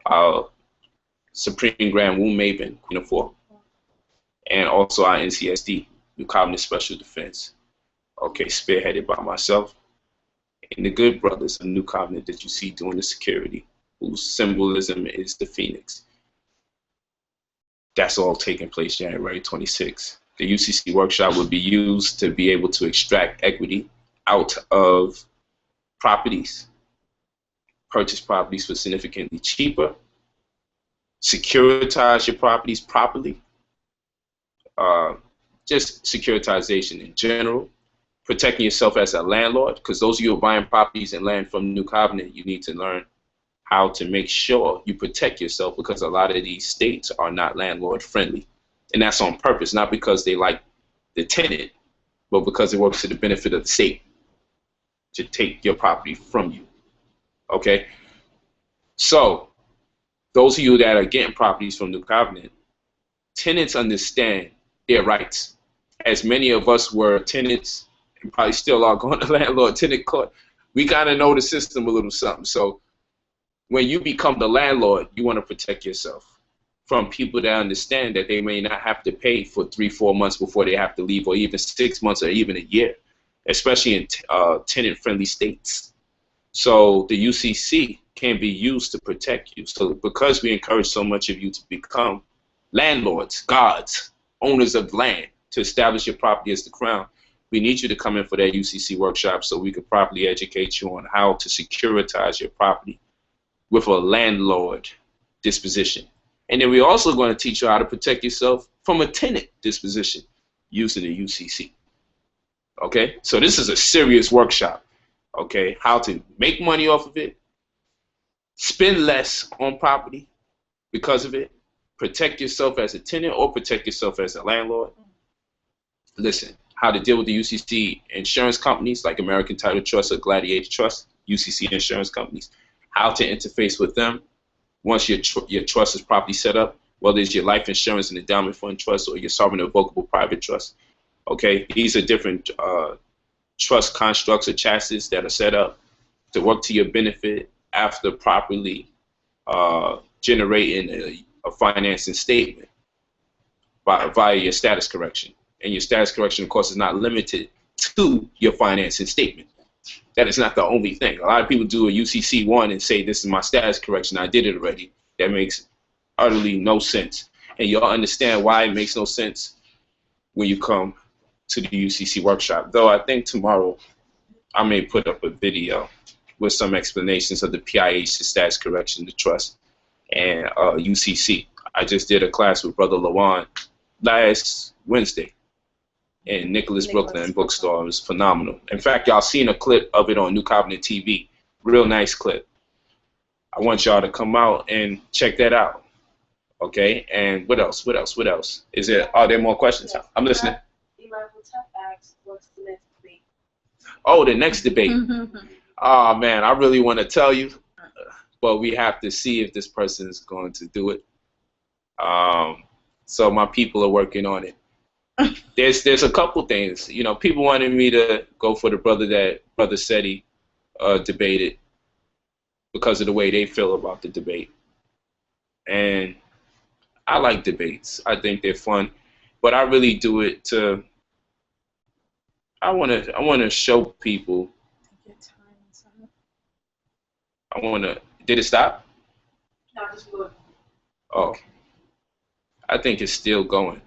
our Supreme Grand Wu Maven, Queen of Four, and also our NCSD, New Covenant Special Defense. Okay, spearheaded by myself and the good brothers of New Covenant that you see doing the security, whose symbolism is the phoenix. That's all taking place January 26th. The UCC workshop will be used to be able to extract equity out of properties, purchase properties for significantly cheaper, securitize your properties properly, just securitization in general, protecting yourself as a landlord, because those of you who are buying properties and land from New Covenant, you need to learn how to make sure you protect yourself, because a lot of these states are not landlord friendly. And that's on purpose, not because they like the tenant, but because it works to the benefit of the state to take your property from you. Okay? So, those of you that are getting properties from New Covenant, tenants understand their rights. As many of us were tenants, and probably still are going to landlord-tenant court, we gotta know the system a little something. So, when you become the landlord, you want to protect yourself from people that understand that they may not have to pay for 3-4 months before they have to leave, or even 6 months, or even a year, especially in tenant-friendly states. So the UCC can be used to protect you. So because we encourage so much of you to become landlords, gods, owners of land, to establish your property as the crown, we need you to come in for that UCC workshop so we can properly educate you on how to securitize your property with a landlord disposition. And then we're also going to teach you how to protect yourself from a tenant disposition using the UCC. Okay? So this is a serious workshop. Okay? How to make money off of it, spend less on property because of it, protect yourself as a tenant or protect yourself as a landlord. Listen, how to deal with the UCC insurance companies like American Title Trust or Gladiator Trust, UCC insurance companies, how to interface with them once your trust is properly set up, whether it's your life insurance and endowment fund trust or your sovereign irrevocable private trust. Okay, these are different trust constructs or chassis that are set up to work to your benefit after properly generating a financing statement via your status correction. And your status correction, of course, is not limited to your financing statement. That is not the only thing. A lot of people do a UCC1 and say, this is my status correction, I did it already. That makes utterly no sense. And you'll understand why it makes no sense when you come to the UCC workshop. Though I think tomorrow I may put up a video with some explanations of the PIH, the status correction, the trust, and UCC. I just did a class with Brother Lawan last Wednesday in Nicholas Brooklyn bookstore. It was phenomenal. In fact, y'all seen a clip of it on New Covenant TV. Real nice clip. I want y'all to come out and check that out. Okay? And what else? What else? What else? Are there more questions? Yes. I'm listening. Elijah Tuck asked, what's the next debate? Oh, the next debate. Oh, man, I really want to tell you, but we have to see if this person is going to do it. So my people are working on it. There's a couple things. You know, people wanted me to go for the brother that Brother Seti debated because of the way they feel about the debate. And I like debates. I think they're fun. But I really do it to I wanna show people. Did it stop? No, just look. Oh. I think it's still going.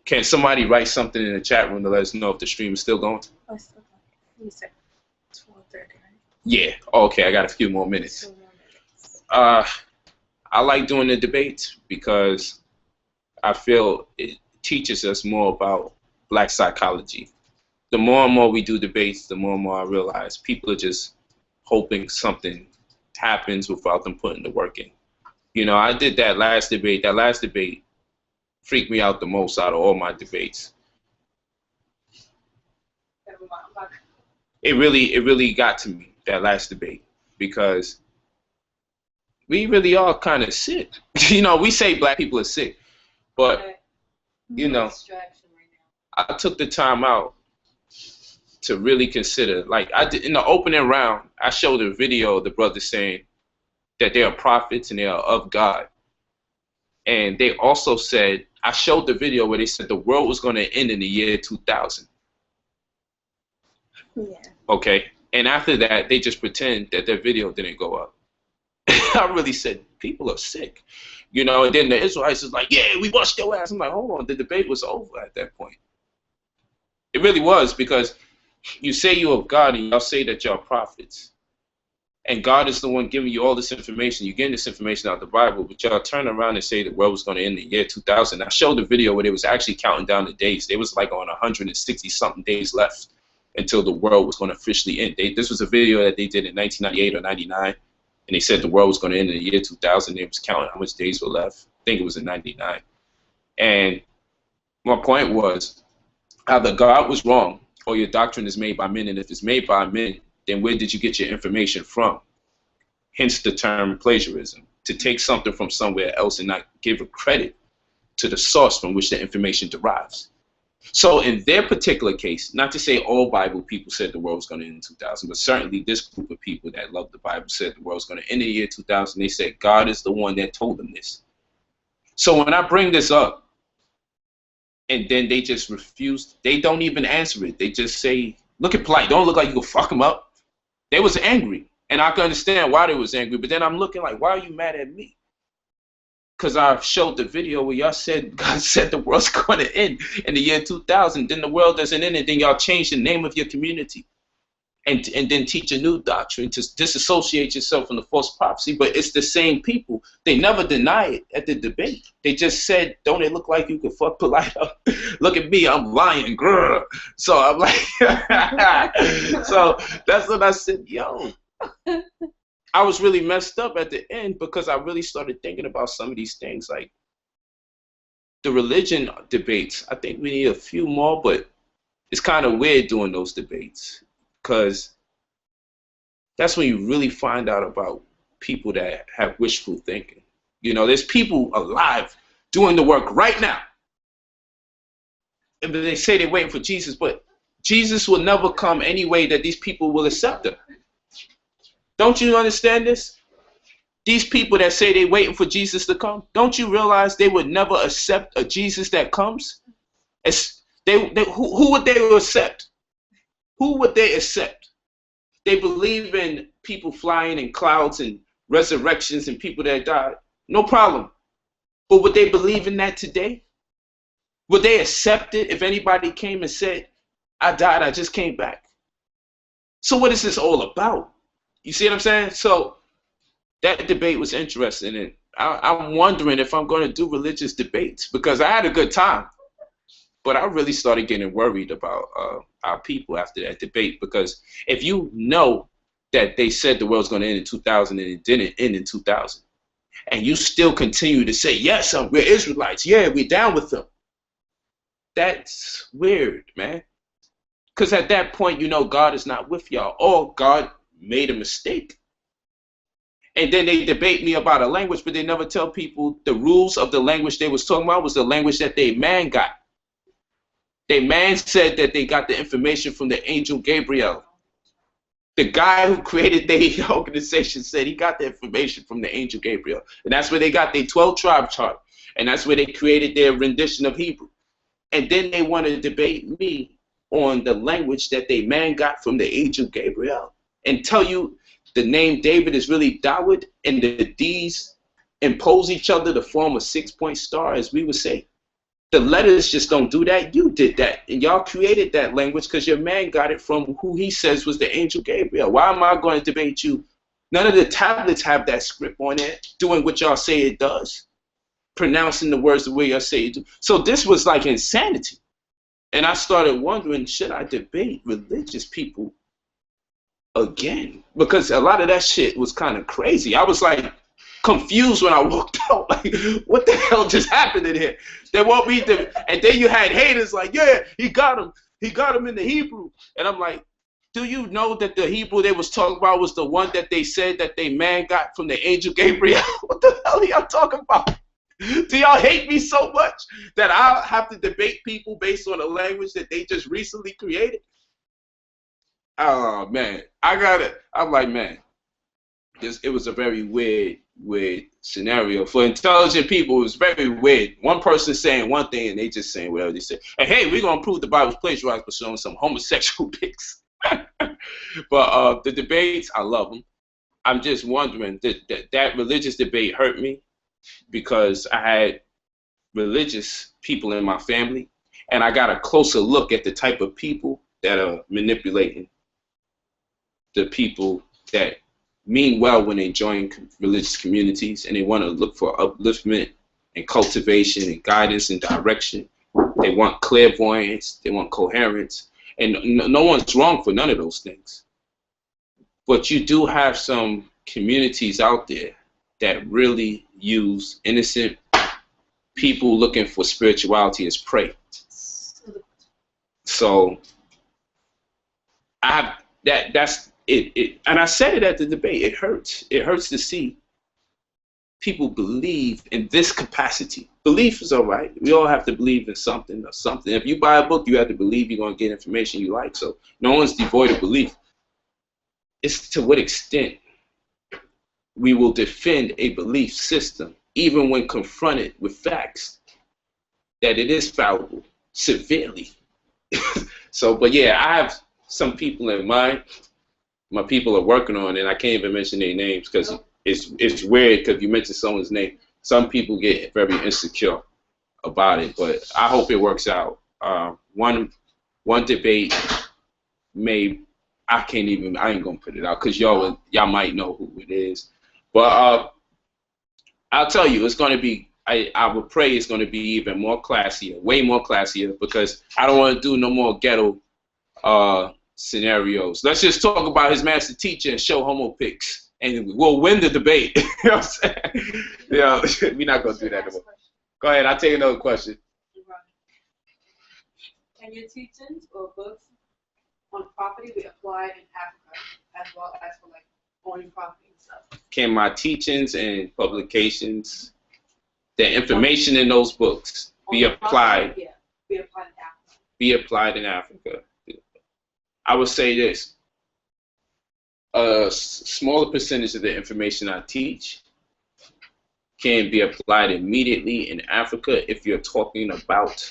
Can somebody write something in the chat room to let us know if the stream is still going? Oh, it's okay. You said 12:30, right? Yeah. Okay, I got a few more minutes. I like doing the debates because I feel it teaches us more about black psychology. The more and more we do debates, the more and more I realize people are just hoping something happens without them putting the work in. You know, I did that last debate. That last debate freaked me out the most out of all my debates. It really got to me, that last debate, because we really are kind of sick. You know, we say black people are sick, but, you know, I took the time out to really consider. Like, I did in the opening round, I showed a video of the brother saying, that they are prophets and they are of God. And they also said, I showed the video where they said the world was going to end in the year 2000. Yeah. Okay. And after that, they just pretend that their video didn't go up. I really said, people are sick. You know, and then the Israelites is like, yeah, we bust your ass. I'm like, hold on, the debate was over at that point. It really was, because you say you're of God and y'all say that y'all prophets. And God is the one giving you all this information. You're getting this information out of the Bible, but y'all turn around and say the world was going to end in the year 2000. I showed the video where they was actually counting down the days. They was like on 160-something days left until the world was going to officially end. This was a video that they did in 1998 or 99, and they said the world was going to end in the year 2000. They was counting how much days were left. I think it was in 99. And my point was, either God was wrong or your doctrine is made by men, and if it's made by men, then where did you get your information from? Hence the term plagiarism, to take something from somewhere else and not give a credit to the source from which the information derives. So in their particular case, not to say all Bible people said the world was going to end in 2000, but certainly this group of people that love the Bible said the world was going to end in the year 2000. They said God is the one that told them this. So when I bring this up, and then they just refuse, they don't even answer it. They just say, look at polite, don't look like you can fuck them up. They was angry, and I can understand why they was angry, but then I'm looking like, why are you mad at me? Because I showed the video where y'all said God said the world's going to end in the year 2000. Then the world doesn't end, and then y'all change the name of your community and then teach a new doctrine to disassociate yourself from the false prophecy. But it's the same people. They never deny it at the debate. They just said, don't it look like you can fuck polite up? Look at me, I'm lying, grr. So I'm like, so that's what I said, yo. I was really messed up at the end because I really started thinking about some of these things, like the religion debates. I think we need a few more, but it's kind of weird doing those debates because that's when you really find out about people that have wishful thinking. You know, there's people alive doing the work right now. And they say they're waiting for Jesus, but Jesus will never come any way that these people will accept him. Don't you understand this? These people that say they're waiting for Jesus to come, don't you realize they would never accept a Jesus that comes? Who would they accept? Who would they accept? They believe in people flying in clouds and resurrections and people that died. No problem. But would they believe in that today? Would they accept it if anybody came and said, I died, I just came back? So what is this all about? You see what I'm saying? So that debate was interesting, and I'm wondering if I'm going to do religious debates because I had a good time. But I really started getting worried about our people after that debate, because if you know that they said the world's going to end in 2000 and it didn't end in 2000, and you still continue to say, yes, we're Israelites, yeah, we're down with them, that's weird, man. Because at that point, you know God is not with y'all, or God made a mistake. And then they debate me about a language, but they never tell people the rules of the language they was talking about was the language that they man got. They man said that they got the information from the angel Gabriel. The guy who created the organization said he got the information from the angel Gabriel. And that's where they got their 12 tribe chart. And that's where they created their rendition of Hebrew. And then they want to debate me on the language that they man got from the angel Gabriel and tell you the name David is really Dawid, and the D's impose each other to form a 6-point star, as we would say. The letters just don't do that. You did that, and y'all created that language because your man got it from who he says was the angel Gabriel. Why am I going to debate you? None of the tablets have that script on it, doing what y'all say it does, pronouncing the words the way y'all say it do. So this was like insanity. And I started wondering, should I debate religious people again? Because a lot of that shit was kind of crazy. I was like confused when I walked out. Like, what the hell just happened in here? They want me to, and then you had haters like, yeah, he got him. He got him in the Hebrew. And I'm like, do you know that the Hebrew they was talking about was the one that they said that they man got from the angel Gabriel? What the hell are y'all talking about? Do y'all hate me so much that I'll have to debate people based on a language that they just recently created? Oh, man. I got it. I'm like, man, it was a very weird scenario. For intelligent people, it was very weird. One person saying one thing and they just saying whatever they say. And hey, we're going to prove the Bible's plagiarized by showing some homosexual pics. But the debates, I love them. I'm just wondering, that religious debate hurt me because I had religious people in my family, and I got a closer look at the type of people that are manipulating the people that mean well when they join religious communities, and they want to look for upliftment and cultivation and guidance and direction. They want clairvoyance, they want coherence, and no one's wrong for none of those things. But you do have some communities out there that really use innocent people looking for spirituality as prey. So that's it. And I said it at the debate. It hurts. It hurts to see people believe in this capacity. Belief is all right. We all have to believe in something or something. If you buy a book, you have to believe you're going to get information you like. So no one's devoid of belief. It's to what extent we will defend a belief system, even when confronted with facts, that it is fallible, severely. So, but yeah, I have some people in mind. My people are working on it, and I can't even mention their names because it's weird because you mention someone's name. Some people get very insecure about it, but I hope it works out. One debate I ain't gonna put it out because y'all might know who it is. But I'll tell you, it's gonna be. I would pray it's gonna be even more classier, way more classier, because I don't want to do no more ghetto scenarios. Let's just talk about his master teacher and show homo pics, and we'll win the debate. You know what I'm saying? Yeah, we're not gonna do that anymore. Go ahead. I'll take another question. Can your teachings or books on property be applied in Africa as well as for like owning property and stuff? Can my teachings and publications, the information in those books, be applied? Yeah, be applied in Africa. Be applied in Africa. I would say this: a smaller percentage of the information I teach can be applied immediately in Africa if you're talking about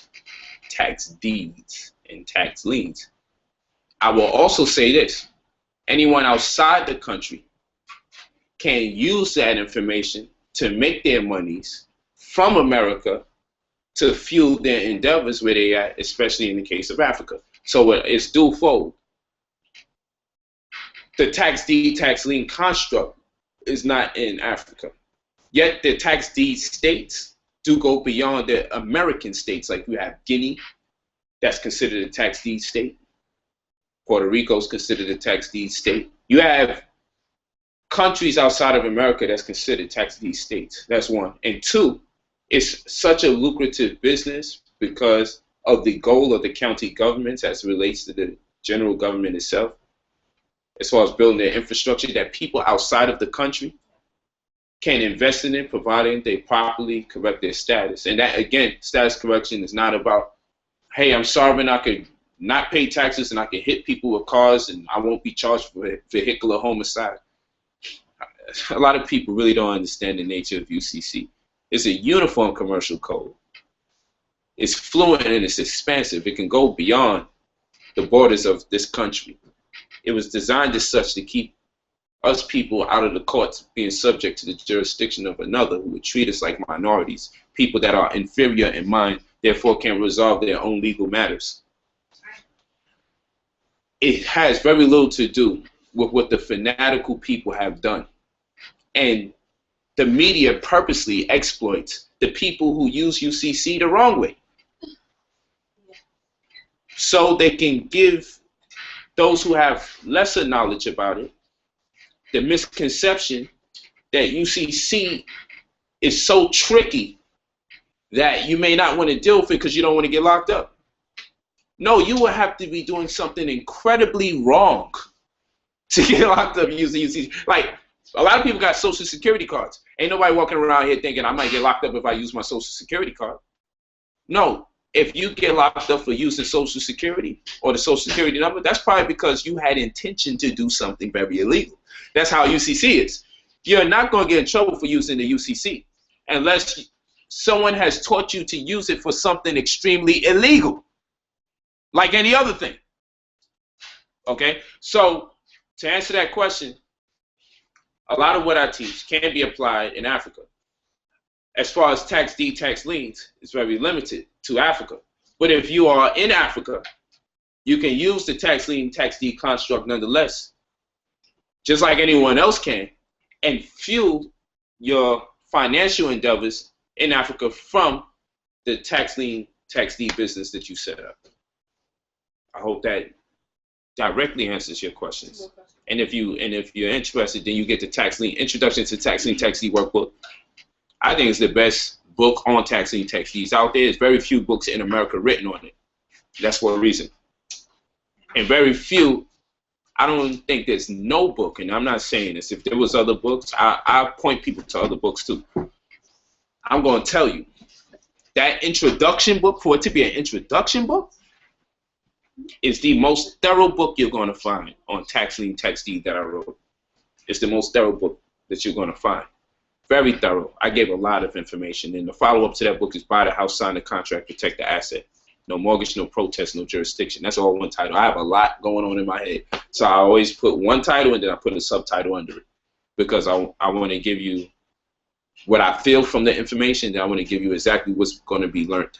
tax deeds and tax liens. I will also say this: anyone outside the country can use that information to make their monies from America to fuel their endeavors where they at, especially in the case of Africa. So it's dual-fold. The tax deed, tax lien construct is not in Africa. Yet the tax deed states do go beyond the American states. Like you have Guinea, that's considered a tax deed state. Puerto Rico is considered a tax deed state. You have countries outside of America that's considered tax deed states. That's one. And two, it's such a lucrative business because of the goal of the county governments as it relates to the general government itself, as far as building their infrastructure, that people outside of the country can invest in it, providing they properly correct their status. And that, again, status correction is not about, hey, I'm sorry, I could not pay taxes and I can hit people with cars and I won't be charged for vehicular homicide. A lot of people really don't understand the nature of UCC. It's a uniform commercial code. It's fluent and it's expansive. It can go beyond the borders of this country. It was designed as such to keep us people out of the courts being subject to the jurisdiction of another who would treat us like minorities, people that are inferior in mind, therefore can resolve their own legal matters. It has very little to do with what the fanatical people have done. And the media purposely exploits the people who use UCC the wrong way, so they can give those who have lesser knowledge about it the misconception that UCC is so tricky that you may not want to deal with it because you don't want to get locked up. No, you will have to be doing something incredibly wrong to get locked up using UCC. Like, a lot of people got Social Security cards. Ain't nobody walking around here thinking I might get locked up if I use my Social Security card. No, if you get locked up for using Social Security or the Social Security number, that's probably because you had intention to do something very illegal. That's how UCC is. you're not going to get in trouble for using the UCC unless someone has taught you to use it for something extremely illegal, like any other thing. Okay? So, to answer that question, a lot of what I teach can be applied in Africa. As far as tax deed, tax liens, it's very limited to Africa. But if you are in Africa, you can use the tax lien, tax deed construct nonetheless, just like anyone else can, and fuel your financial endeavors in Africa from the tax lien, tax deed business that you set up. I hope that directly answers your questions. And if you're interested, then you get the tax lien introduction to tax lien, tax deed workbook. I think it's the best book on tax lien, tax deeds out there. There's very few books in America written on it. That's for a reason. And very few. I don't think there's no book, and I'm not saying this. If there was other books, I point people to other books too. I'm going to tell you that introduction book, for it to be an introduction book, is the most thorough book you're going to find on tax lien, tax deed that I wrote. It's the most thorough book that you're going to find. Very thorough. I gave a lot of information, and the follow-up to that book is Buy the House, Sign the Contract, Protect the Asset. No mortgage, no protest, no jurisdiction. That's all one title. I have a lot going on in my head, so I always put one title and then I put a subtitle under it, because I want to give you what I feel from the information. Then I want to give you exactly what's going to be learned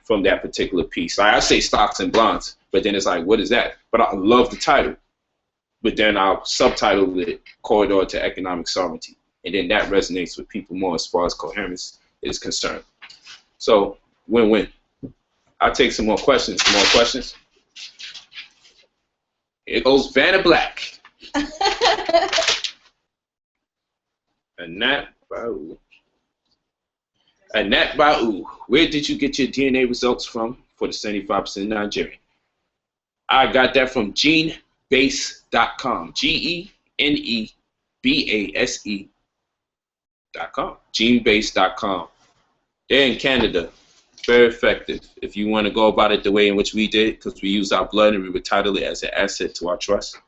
from that particular piece. Like I say stocks and bonds, but then it's like, what is that? But I love the title. But then I'll subtitle it Corridor to Economic Sovereignty. And then that resonates with people more as far as coherence is concerned. So, win-win. I'll take some more questions. Some more questions? Here goes Vanna Black. Anat Ba'u. Anat Ba'u. Where did you get your DNA results from for the 75% Nigerian? I got that from genebase.com. GENEBASE.com. Genebase.com. They're in Canada. Very effective. If you want to go about it the way in which we did, because we use our blood and we would title it as an asset to our trust.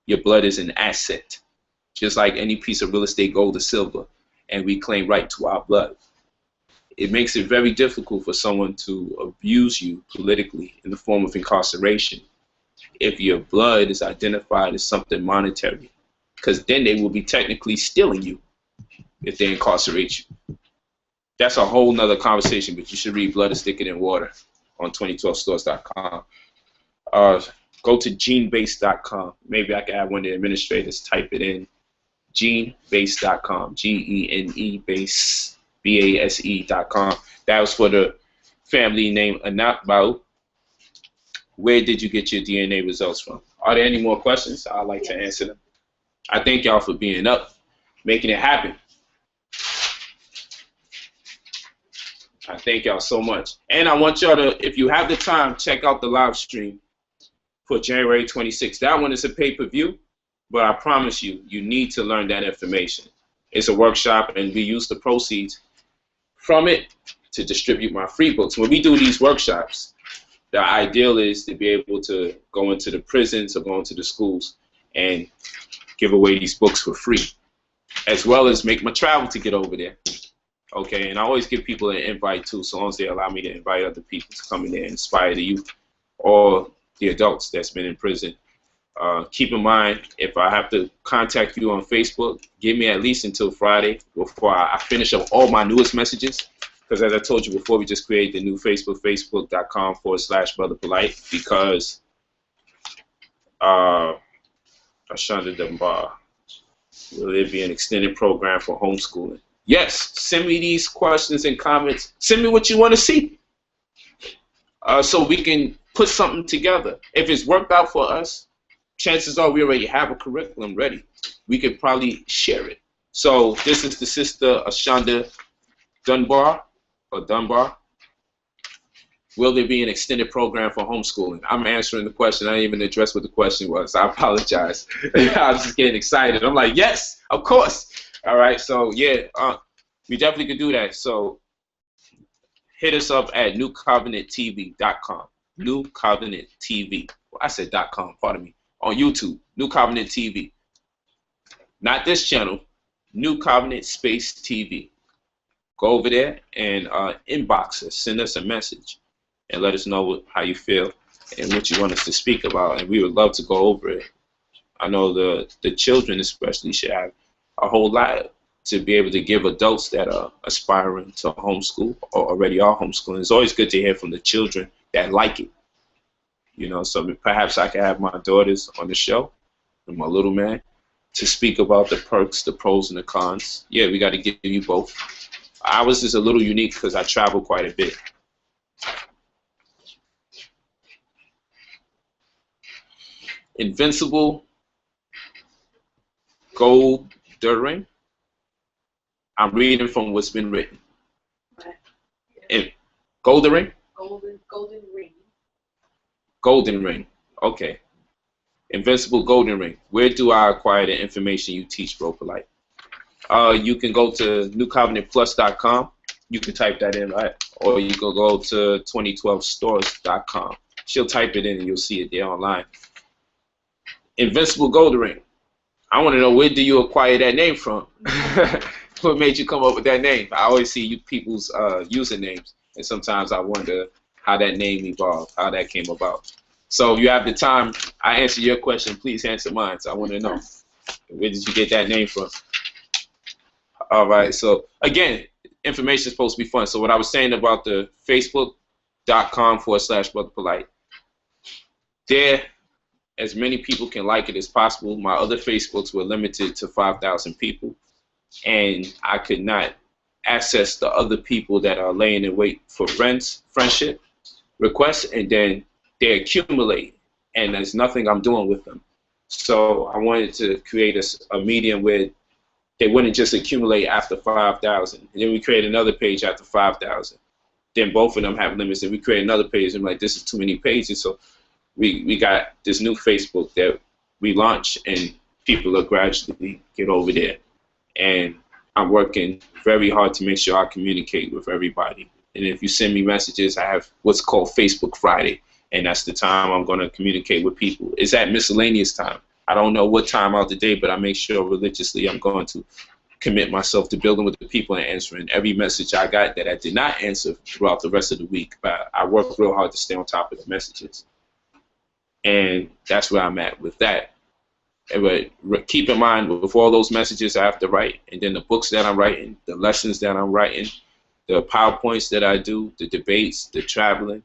Your blood is an asset, just like any piece of real estate, gold or silver, and we claim right to our blood. It makes it very difficult for someone to abuse you politically in the form of incarceration if your blood is identified as something monetary, because then they will be technically stealing you if they incarcerate you. That's a whole nother conversation, but you should read Blood is Thicker Than Water on 2012stores.com. Go to genebase.com. Maybe I can have one of the administrators type it in. Genebase.com. GENE BASE.com. That was for the family named Anat Ba'u. Where did you get your DNA results from? Are there any more questions? I'd like to answer them. I thank y'all for being up, making it happen. I thank y'all so much. And I want y'all to, if you have the time, check out the live stream for January 26th. That one is a pay-per-view, but I promise you, you need to learn that information. It's a workshop, and we use the proceeds from it to distribute my free books. When we do these workshops, the ideal is to be able to go into the prisons or go into the schools and give away these books for free, as well as make my travel to get over there. Okay, and I always give people an invite too, so long as they allow me to invite other people to come in there and inspire the youth or the adults that's been in prison. Keep in mind, if I have to contact you on Facebook, give me at least until Friday before I finish up all my newest messages. Because as I told you before, we just created the new Facebook, facebook.com/Brother Polite, because Ashonda Dunbar, will there be an extended program for homeschooling? Yes, send me these questions and comments. Send me what you want to see so we can put something together. If it's worked out for us, chances are we already have a curriculum ready. We could probably share it. So this is the sister Ashonda Dunbar. Will there be an extended program for homeschooling? I'm answering the question. I didn't even address what the question was. I apologize. I was just getting excited. I'm like, yes, of course. All right, so yeah, we definitely could do that. So hit us up at newcovenanttv.com. New Covenant TV. Well, I said .com, pardon me. On YouTube, New Covenant TV. Not this channel, New Covenant Space TV. Go over there and inbox us, send us a message, and let us know how you feel and what you want us to speak about, and we would love to go over it. I know the children especially should have a whole lot to be able to give adults that are aspiring to homeschool or already are homeschooling. It's always good to hear from the children that like it. You know, so perhaps I can have my daughters on the show and my little man to speak about the perks, the pros, and the cons. Yeah, we got to give you both. Ours is a little unique because I travel quite a bit. Invincible Goldering. I'm reading from what's been written. Right. Goldering? Golden ring. Golden Ring. Okay. Invincible Golden Ring. Where do I acquire the information you teach, Bro Polite? You can go to newcovenantplus.com. You can type that in, right? Or you can go to 2012stores.com. She'll type it in and you'll see it there online. Invincible Golden Ring. I want to know, where do you acquire that name from? What made you come up with that name? I always see you people's usernames, and sometimes I wonder how that name evolved, how that came about. So you have the time. I answer your question. Please answer mine. So I want to know, where did you get that name from? All right. So again, information is supposed to be fun. So what I was saying about the Facebook.com/Brother Polite, there, as many people can like it as possible. My other Facebooks were limited to 5,000 people, and I could not access the other people that are laying in wait for friendship requests, and then they accumulate, and there's nothing I'm doing with them. So I wanted to create a medium where they wouldn't just accumulate after 5,000. And then we create another page after 5,000. Then both of them have limits, and we create another page, and I'm like, this is too many pages. So we got this new Facebook that we launched, and people are gradually get over there. And I'm working very hard to make sure I communicate with everybody. And if you send me messages, I have what's called Facebook Friday, and that's the time I'm going to communicate with people. It's at miscellaneous time. I don't know what time out the day, but I make sure religiously I'm going to commit myself to building with the people and answering every message I got that I did not answer throughout the rest of the week. But I work real hard to stay on top of the messages. And that's where I'm at with that. But keep in mind, with all those messages I have to write, and then the books that I'm writing, the lessons that I'm writing, the PowerPoints that I do, the debates, the traveling,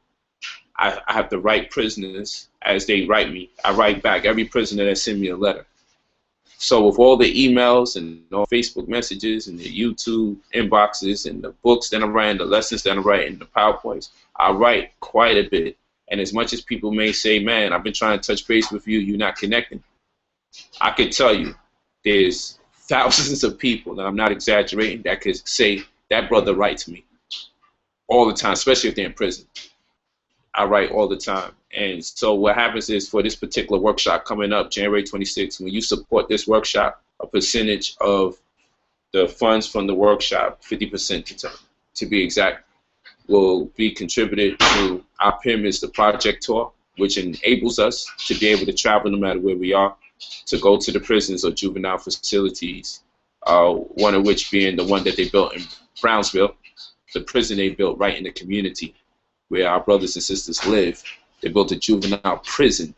I have to write prisoners as they write me. I write back every prisoner that sends me a letter. So with all the emails and all Facebook messages and the YouTube inboxes and the books that I'm writing, the lessons that I'm writing, the PowerPoints, I write quite a bit. And as much as people may say, man, I've been trying to touch base with you, you're not connecting, I could tell you there's thousands of people, and I'm not exaggerating, that could say that brother writes me all the time, especially if they're in prison. I write all the time. And so what happens is, for this particular workshop coming up January 26th, when you support this workshop, a percentage of the funds from the workshop, 50% to be exact, will be contributed to our Pyramids, the project tour, which enables us to be able to travel no matter where we are, to go to the prisons or juvenile facilities, one of which being the one that they built in Brownsville, the prison they built right in the community where our brothers and sisters live. They built a juvenile prison,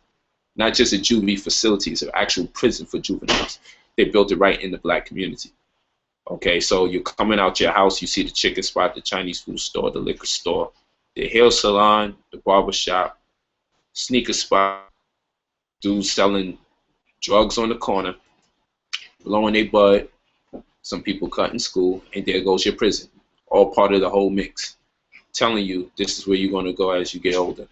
not just a juvie facility, it's an actual prison for juveniles. They built it right in the black community. Okay, so you're coming out your house, you see the chicken spot, the Chinese food store, the liquor store, the hair salon, the barber shop, sneaker spot, dudes selling drugs on the corner, blowing their bud, some people cutting school, and there goes your prison. All part of the whole mix. Telling you this is where you're going to go as you get older.